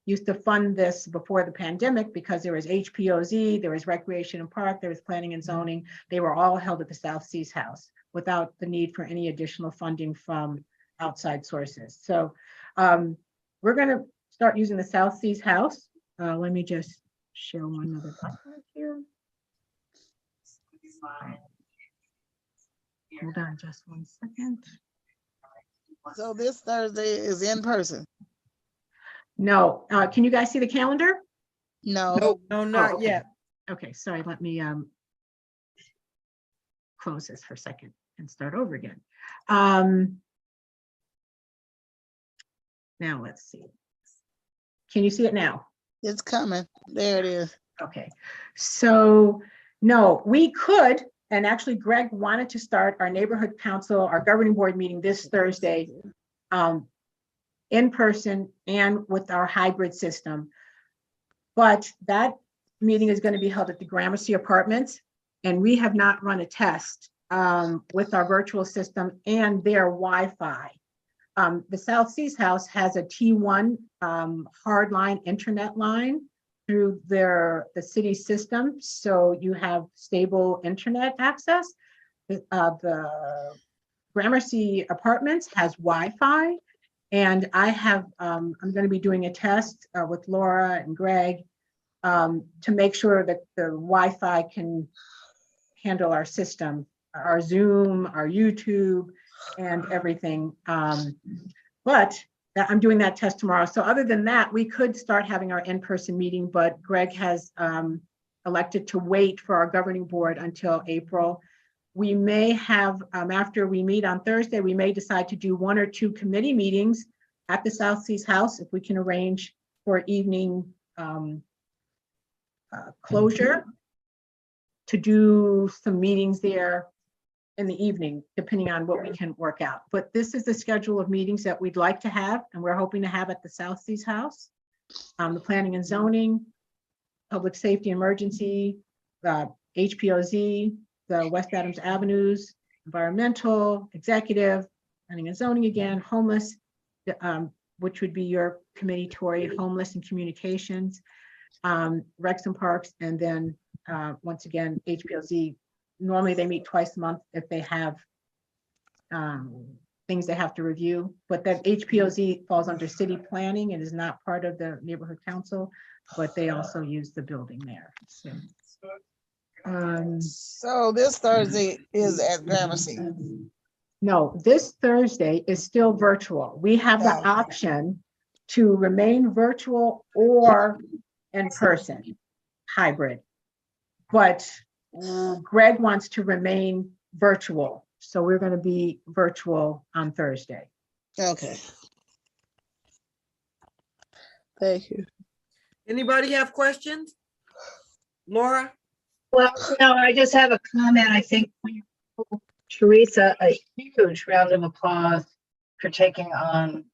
Speaker 1: used to fund this before the pandemic, because there was HPOZ, there was Recreation and Park, there was Planning and Zoning. They were all held at the South Seas House without the need for any additional funding from outside sources. So we're going to start using the South Seas House. Let me just show one other document here. Hold on just one second.
Speaker 6: So this Thursday is in person?
Speaker 1: No, can you guys see the calendar?
Speaker 6: No.
Speaker 9: Nope.
Speaker 4: No, not
Speaker 1: okay.
Speaker 4: yet.
Speaker 1: Okay, sorry, let me close this for a second and start over again. Now let's see. Can you see it now?
Speaker 6: It's coming. There it is.
Speaker 1: Okay, so no, we could, and actually Greg wanted to start our neighborhood council, our governing board meeting this Thursday in person and with our hybrid system. But that meeting is going to be held at the Gramercy Apartments, and we have not run a test with our virtual system and their Wi-Fi. The South Seas House has a T1 hardline internet line through the city system, so you have stable internet access. The Gramercy Apartments has Wi-Fi, and I have I'm going to be doing a test with Laura and Greg to make sure that the Wi-Fi can handle our system, our Zoom, our YouTube, and everything. But I'm doing that test tomorrow. So other than that, we could start having our in-person meeting, but Greg has elected to wait for our governing board until April. We may have, after we meet on Thursday, we may decide to do 1 or 2 committee meetings at the South Seas House if we can arrange for evening closure to do some meetings there in the evening, depending on what we can work out. But this is the schedule of meetings that we'd like to have, and we're hoping to have at the South Seas House. The planning and zoning, public safety emergency, the HPOZ, the West Adams Avenues, environmental, executive, planning and zoning again, homeless, which would be your committee, Tori, homeless and communications, Recs and Parks, and then once again, HPLZ. Normally they meet twice a month if they have things they have to review, but that HPLZ falls under city planning and is not part of the neighborhood council, but they also use the building there. So,
Speaker 6: So this Thursday is at Gramercy.
Speaker 1: no, this Thursday is still virtual. We have the
Speaker 6: Oh.
Speaker 1: option to remain virtual or in person, hybrid. But Greg wants to remain virtual. So we're going to be virtual on Thursday.
Speaker 6: Okay. Thank you.
Speaker 4: Anybody have questions? Laura?
Speaker 10: Well, no, I just have a comment. I think we owe Teresa a huge round of applause for taking on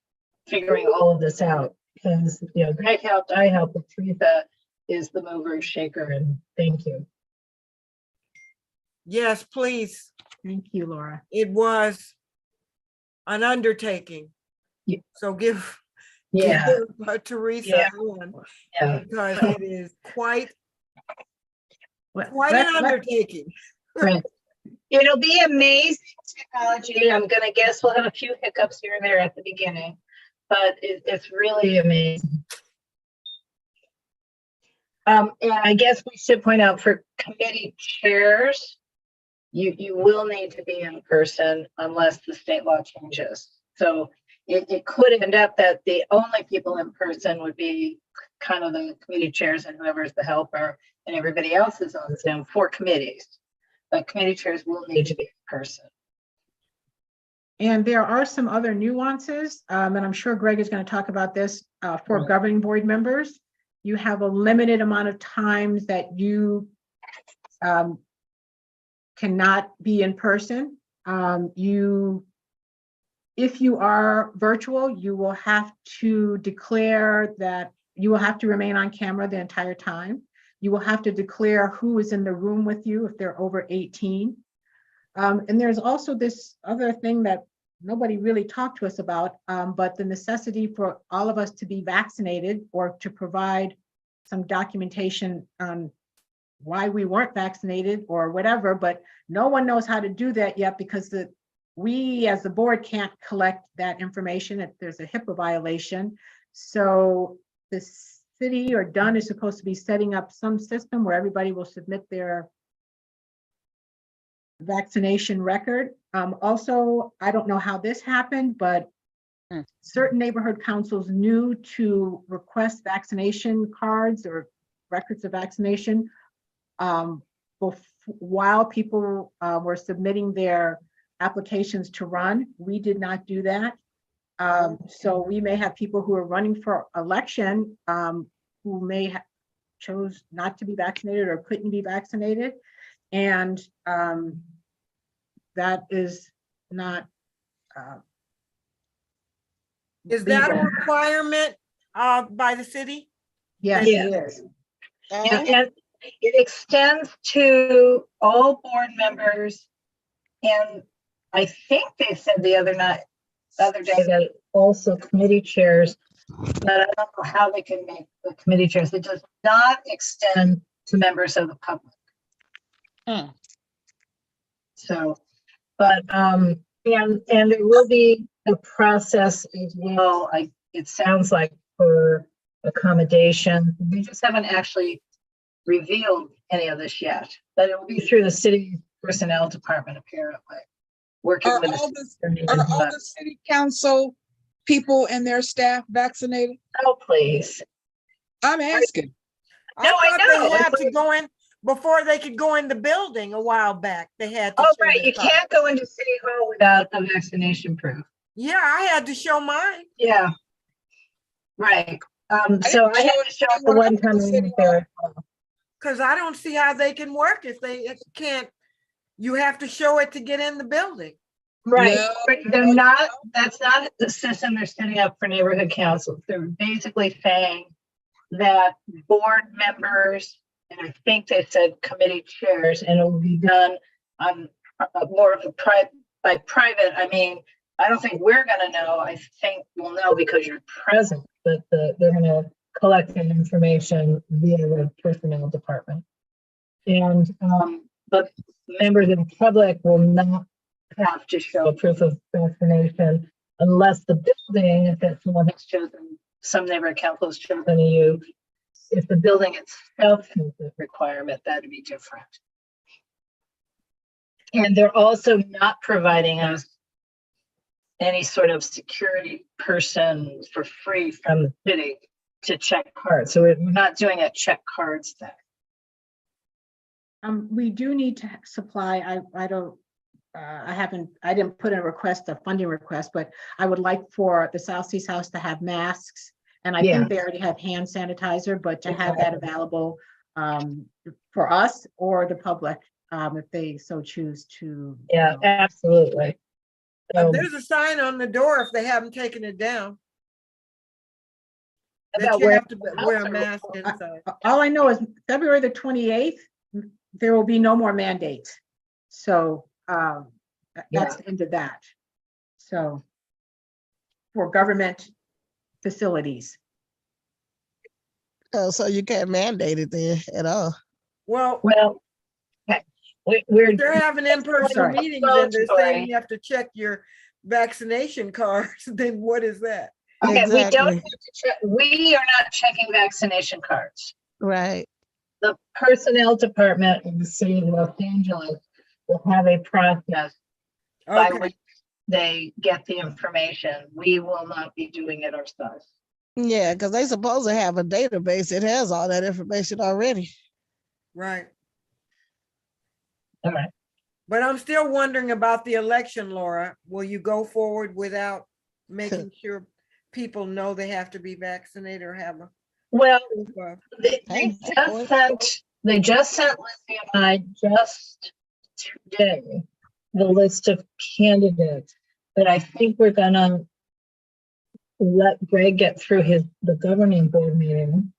Speaker 10: figuring all of this out. Because, you know, Greg helped, I helped, but Teresa is the mover and shaker, and thank you.
Speaker 4: Yes, please.
Speaker 1: Thank you, Laura.
Speaker 4: It was an undertaking.
Speaker 10: Yeah.
Speaker 4: So give
Speaker 10: Yeah,
Speaker 4: Teresa
Speaker 10: Yeah.
Speaker 4: one,
Speaker 10: yeah.
Speaker 4: because it is quite an
Speaker 1: Let-
Speaker 4: undertaking.
Speaker 10: Right. It'll be amazing technology. I'm gonna guess we'll have a few hiccups here and there at the beginning, but it's really amazing. And I guess we should point out for committee chairs, you will need to be in person unless the state law changes. So it could end up that the only people in person would be kind of the committee chairs and whoever's the helper, and everybody else is on Zoom for committees. But committee chairs will need to be in person.
Speaker 1: And there are some other nuances, and I'm sure Greg is going to talk about this for
Speaker 10: Right.
Speaker 1: governing board members. You have a limited amount of times that you cannot be in person. If you are virtual, you will have to declare that you will have to remain on camera the entire time. You will have to declare who is in the room with you if they're over 18. And there's also this other thing that nobody really talked to us about, but the necessity for all of us to be vaccinated or to provide some documentation on why we weren't vaccinated or whatever, but no one knows how to do that yet because we as the board can't collect that information if there's a HIPAA violation. So the city or Dunn is supposed to be setting up some system where everybody will submit their vaccination record. Also, I don't know how this happened, but certain neighborhood councils knew to request vaccination cards or records of vaccination while people were submitting their applications to run. We did not do that. So we may have people who are running for election who may have chose not to be vaccinated or couldn't be vaccinated. And that is not.
Speaker 4: Is that a
Speaker 1: legal.
Speaker 4: requirement by the city?
Speaker 1: Yes,
Speaker 10: Yeah.
Speaker 1: it is.
Speaker 10: And it extends to all board members. And I think they said the other day that also committee chairs, but I don't know how they can make the committee chairs. It does not extend to members of the public. So, but, and there will be a process as well. It sounds like for accommodation. We just haven't actually revealed any of this yet, but it will be through the city personnel department apparently. Working
Speaker 9: Are
Speaker 10: with
Speaker 9: all
Speaker 10: us.
Speaker 9: the city council people and their staff vaccinated?
Speaker 10: Oh, please.
Speaker 9: I'm asking.
Speaker 10: No, I
Speaker 4: thought
Speaker 10: know.
Speaker 4: they had to go in before they could go in the building a while back. They had to.
Speaker 10: Oh,
Speaker 4: show
Speaker 10: right.
Speaker 4: their
Speaker 10: You
Speaker 4: card.
Speaker 10: can't go into City Hall without a vaccination proof.
Speaker 4: Yeah, I had to show mine
Speaker 10: Yeah. Right. So I had to show up the
Speaker 9: when I
Speaker 10: one
Speaker 9: went to
Speaker 10: time I
Speaker 9: City
Speaker 10: went there.
Speaker 4: because I don't see how they can work if they can't You have to show it to get in the building.
Speaker 10: Right,
Speaker 9: No,
Speaker 10: but they're not, that's not the system they're setting up for neighborhood councils. They're basically saying that board members, and I think they said committee chairs, and it will be done on more of a by private. I mean, I don't think we're gonna know. I think we'll know because you're present, but they're gonna collect that information via the personnel department. And, but members of the public will not have to show proof of vaccination unless the building, if someone has chosen, some neighborhood council has chosen you, if the building itself has a requirement, that'd be different. And they're also not providing us any sort of security person for free from the city to check cards. So we're not doing a check cards thing.
Speaker 1: We do need to supply, I didn't put in a funding request, but I would like for the South Seas House to have masks. And I think they already have hand sanitizer, but to have that available for us or the public, if they so choose to.
Speaker 10: Yeah, absolutely.
Speaker 4: There's a sign on the door if they haven't taken it down. That
Speaker 10: About
Speaker 4: you
Speaker 10: where-
Speaker 4: have to wear a mask inside.
Speaker 1: All I know is February the 28th, there will be no more mandates. So that's the end of that. So for government facilities.
Speaker 6: Oh, so you can't mandate it then at all.
Speaker 4: Well,
Speaker 10: we're
Speaker 4: they're having in-person
Speaker 1: Sorry.
Speaker 4: meetings and they're saying you have to check your vaccination cards. Then what is that?
Speaker 10: okay, we don't
Speaker 6: Exactly.
Speaker 10: have to check. We are not checking vaccination cards.
Speaker 6: Right.
Speaker 10: The personnel department in the city of Los Angeles will have a process by
Speaker 4: Okay,
Speaker 10: which they get the information. We will not be doing it ourselves.
Speaker 6: Yeah, because they supposed to have a database that has all that information already.
Speaker 4: right.
Speaker 10: All right.
Speaker 4: But I'm still wondering about the election, Laura. Will you go forward without making sure people know they have to be vaccinated or have a
Speaker 10: Well,
Speaker 4: proof of?
Speaker 10: they just sent Lizzie and I just today the list of candidates, but I think we're gonna let Greg get through the governing board meeting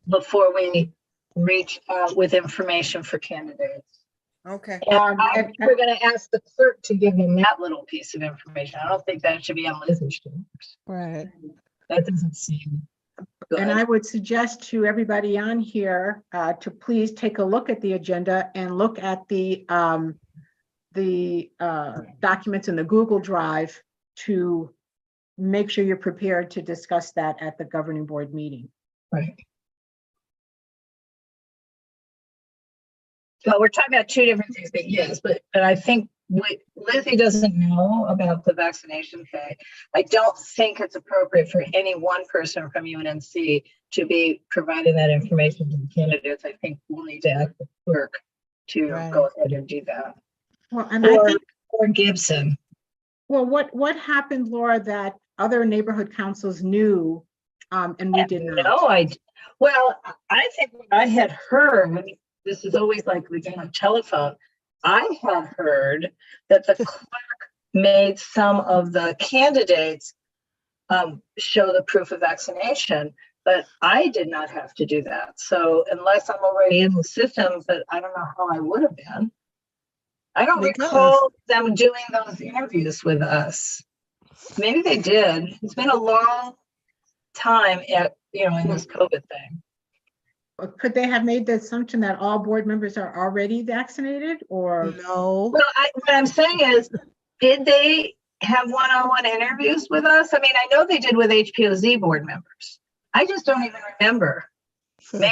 Speaker 10: before we reach out with information for candidates.
Speaker 4: Okay,
Speaker 10: We're gonna ask the clerk to give him that little piece of information. I don't think that should be on Lizzie's shoulders.
Speaker 6: Right.
Speaker 10: That doesn't seem good.
Speaker 1: And I would suggest to everybody on here to please take a look at the agenda and look at the documents in the Google Drive to make sure you're prepared to discuss that at the governing board meeting.
Speaker 10: Right. Well, we're talking about two different things, but yes, but I think Lizzie doesn't know about the vaccination thing. I don't think it's appropriate for any one person from UNNC to be providing that information to the candidates. I think we'll need to ask the clerk to go ahead and do that.
Speaker 1: Well, and I think,
Speaker 10: or Gibson.
Speaker 1: well, what happened, Laura, that other neighborhood councils knew and we did not?
Speaker 10: No, well, I think what I had heard, this is always like the game of telephone. I had heard that the clerk made some of the candidates show the proof of vaccination, but I did not have to do that. So unless I'm already in the system, but I don't know how I would have been. I don't recall them doing those interviews with us. Maybe they did. It's been a long time in this COVID thing.
Speaker 1: Could they have made the assumption that all board members are already vaccinated or?
Speaker 6: No.
Speaker 10: Well, what I'm saying is, did they have one-on-one interviews with us? I mean, I know they did with HPOZ board members. I just don't even remember. Maybe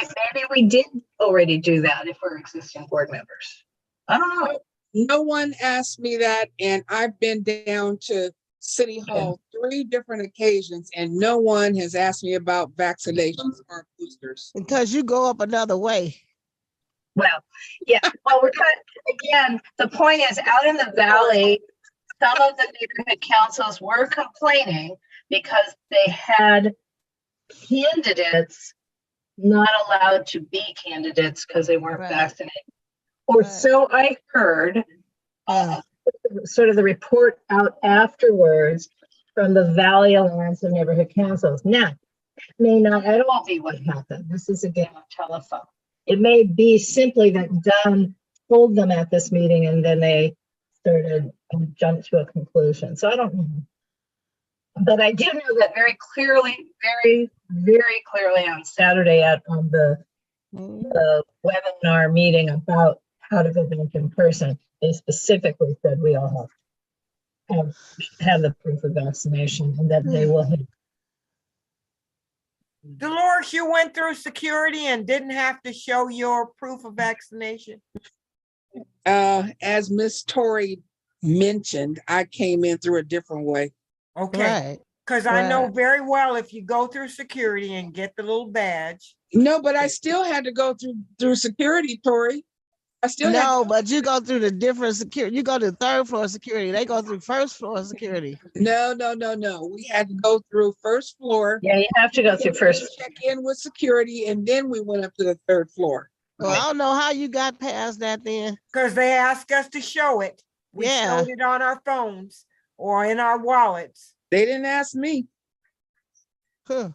Speaker 10: we did already do that if we're existing board members. I don't know.
Speaker 9: No one asked me that, and I've been down to City Hall 3 different occasions, and no one has asked me about vaccinations or boosters.
Speaker 6: Because you go up another way.
Speaker 10: Well, yeah. Well, we're again, the point is, out in the valley, some of the neighborhood councils were complaining because they had candidates not allowed to be candidates because they weren't vaccinated. or
Speaker 6: Right.
Speaker 10: so I heard, sort of the report out afterwards from the Valley Alliance of Neighborhood Councils. Now, it may not at all be what happened. This is a game of telephone. It may be simply that Don told them at this meeting and then they started and jumped to a conclusion. So I don't know. But I do know that very clearly, very, very clearly on Saturday at the webinar meeting about how to go back in person, they specifically said we all have the proof of vaccination and that they will have.
Speaker 11: Dolores, you went through security and didn't have to show your proof of vaccination?
Speaker 9: As Miss Tori mentioned, I came in through a different way.
Speaker 11: Okay,
Speaker 6: Right.
Speaker 11: because I know
Speaker 6: Right.
Speaker 11: very well if you go through security and get the little badge.
Speaker 9: No, but I still had to go through security, Tori. I still had
Speaker 6: No, but you go through the different security. You go to third floor security. They go through first floor security.
Speaker 9: no. We had to go through first floor,
Speaker 10: Yeah, you have to go through first.
Speaker 9: check in with security, and then we went up to the third floor.
Speaker 6: Well, I don't know how you got past that then.
Speaker 11: Because they asked us to show it. We
Speaker 6: Yeah.
Speaker 11: showed it on our phones or in our wallets.
Speaker 9: They didn't ask me.
Speaker 6: Huh.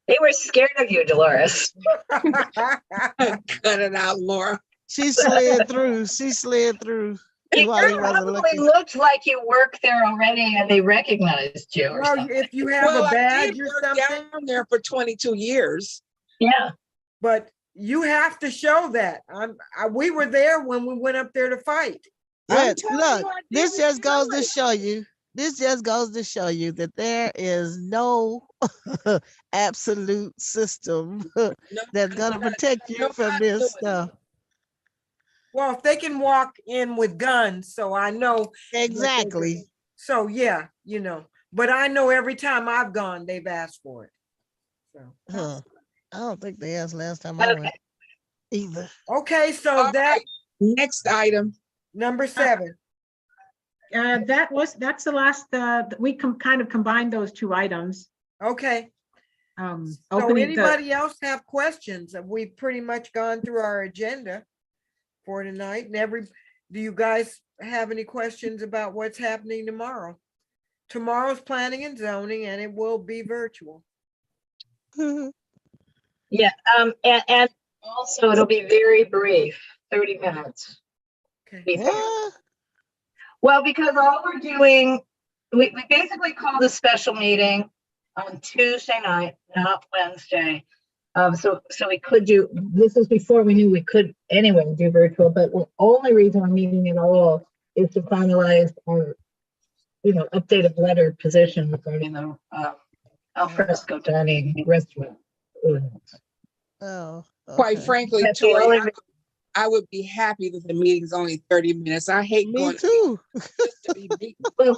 Speaker 10: They were scared of you, Dolores.
Speaker 9: Cut it out, Laura.
Speaker 6: She slid through. She slid through
Speaker 10: You
Speaker 6: while he wasn't
Speaker 10: probably
Speaker 6: looking.
Speaker 10: looked like you worked there already and they recognized you or
Speaker 11: Well,
Speaker 10: something.
Speaker 11: if you have
Speaker 9: Well,
Speaker 11: a
Speaker 9: I
Speaker 11: badge
Speaker 9: did
Speaker 11: or
Speaker 9: work
Speaker 11: something,
Speaker 9: down there for 22 years.
Speaker 10: Yeah.
Speaker 11: but you have to show that. We were there when we went up there to fight.
Speaker 9: I'm
Speaker 6: Look,
Speaker 9: telling
Speaker 6: look,
Speaker 9: you, I
Speaker 6: this
Speaker 9: did
Speaker 6: just goes
Speaker 9: do
Speaker 6: to
Speaker 9: it.
Speaker 6: show you. This just goes to show you that there is no absolute system that's gonna protect you from this stuff.
Speaker 11: Well, if they can walk in with guns, so I know.
Speaker 6: Exactly.
Speaker 11: So yeah, but I know every time I've gone, they've asked for it. So,
Speaker 6: Huh. I don't think they asked last time I went either.
Speaker 11: okay, so
Speaker 9: All
Speaker 11: that
Speaker 9: right, next item.
Speaker 11: number 7.
Speaker 1: That's the last, we kind of combined those two items.
Speaker 11: Okay. So
Speaker 1: Opening
Speaker 11: anybody else have questions? We've pretty much gone through our agenda for tonight and do you guys have any questions about what's happening tomorrow? Tomorrow's planning and zoning and it will be virtual.
Speaker 10: Yeah. And also it'll be very brief, 30 minutes.
Speaker 11: Okay.
Speaker 6: What?
Speaker 10: Well, because all we're doing, we basically called a special meeting on Tuesday night, not Wednesday. So we could do, this is before we knew we could anyway do virtual, but the only reason we're meeting at all is to finalize our, updated letter position regarding the alfresco dining restaurant.
Speaker 6: Oh,
Speaker 9: Quite
Speaker 6: okay.
Speaker 9: frankly,
Speaker 10: That's the
Speaker 9: Tori,
Speaker 10: only
Speaker 9: I would be happy that the meeting's only 30 minutes. I hate
Speaker 6: Me
Speaker 9: going
Speaker 6: too.
Speaker 9: to be beaten.
Speaker 10: Well,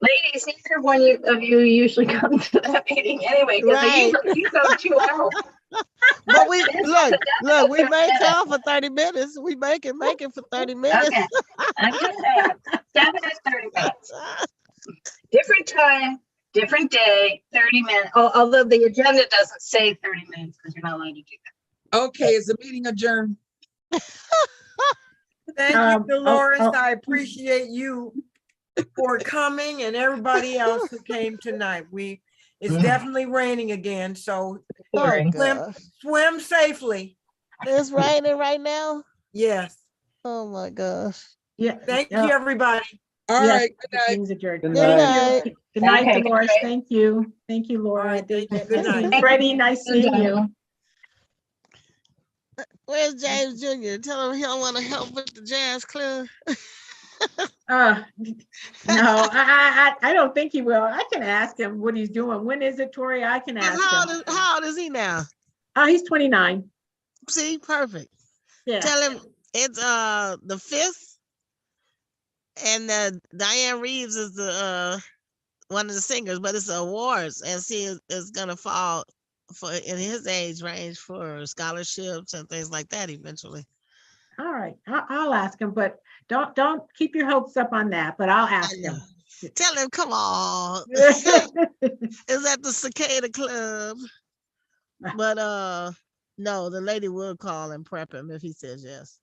Speaker 10: ladies, neither one of you usually come to that meeting anyway, because
Speaker 6: Right.
Speaker 10: you go 2 hours.
Speaker 6: But we look, we may come for 30 minutes. We make it for 30 minutes.
Speaker 10: Okay, I'm just saying, 7 is 30 minutes. Different time, different day, 30 minutes, although the agenda doesn't say 30 minutes, because you're not allowed to do that.
Speaker 9: Okay, is the meeting adjourned?
Speaker 11: Thank
Speaker 1: Um,
Speaker 11: you, Dolores.
Speaker 1: oh.
Speaker 11: I appreciate you for coming and everybody else who came tonight. It's definitely raining again, so
Speaker 6: Oh,
Speaker 10: Boring.
Speaker 6: gosh.
Speaker 11: swim safely.
Speaker 6: It's raining right now.
Speaker 11: Yes.
Speaker 6: Oh my gosh.
Speaker 1: Yeah.
Speaker 11: Thank you, everybody.
Speaker 9: All
Speaker 1: Yes,
Speaker 9: right, good night.
Speaker 1: meeting's adjourned.
Speaker 2: Good
Speaker 6: Good
Speaker 2: night.
Speaker 6: night.
Speaker 1: Good night,
Speaker 10: Okay,
Speaker 1: Dolores.
Speaker 10: great.
Speaker 1: Thank you. Thank you, Laura.
Speaker 11: All right, thank you. Good
Speaker 1: Nice seeing
Speaker 11: night.
Speaker 1: Freddie, nice seeing you.
Speaker 6: Where's James Jr.? Tell him he don't want to help with the jazz club.
Speaker 1: No, I don't think he will. I can ask him what he's doing. When is it, Tori? I can ask him.
Speaker 6: How old is he now?
Speaker 1: Oh, he's 29.
Speaker 6: See, perfect.
Speaker 1: Yeah.
Speaker 6: Tell him it's the 5th, and Diane Reeves is the one of the singers, but it's awards, and she is gonna fall for in his age range for scholarships and things like that eventually.
Speaker 1: All right. I'll ask him, but don't keep your hopes up on that, but I'll ask him.
Speaker 6: Tell him, come on. Is at the Cicada Club. But no, the lady will call and prep him if he says yes.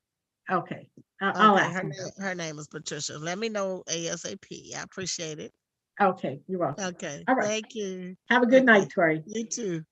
Speaker 1: Okay, I'll
Speaker 6: Okay,
Speaker 1: ask him.
Speaker 6: her name is Patricia. Let me know ASAP. I appreciate it.
Speaker 1: Okay, you're welcome.
Speaker 6: Okay,
Speaker 1: All right.
Speaker 6: thank you.
Speaker 1: Have a good
Speaker 6: Okay.
Speaker 1: night, Tori.
Speaker 6: You too.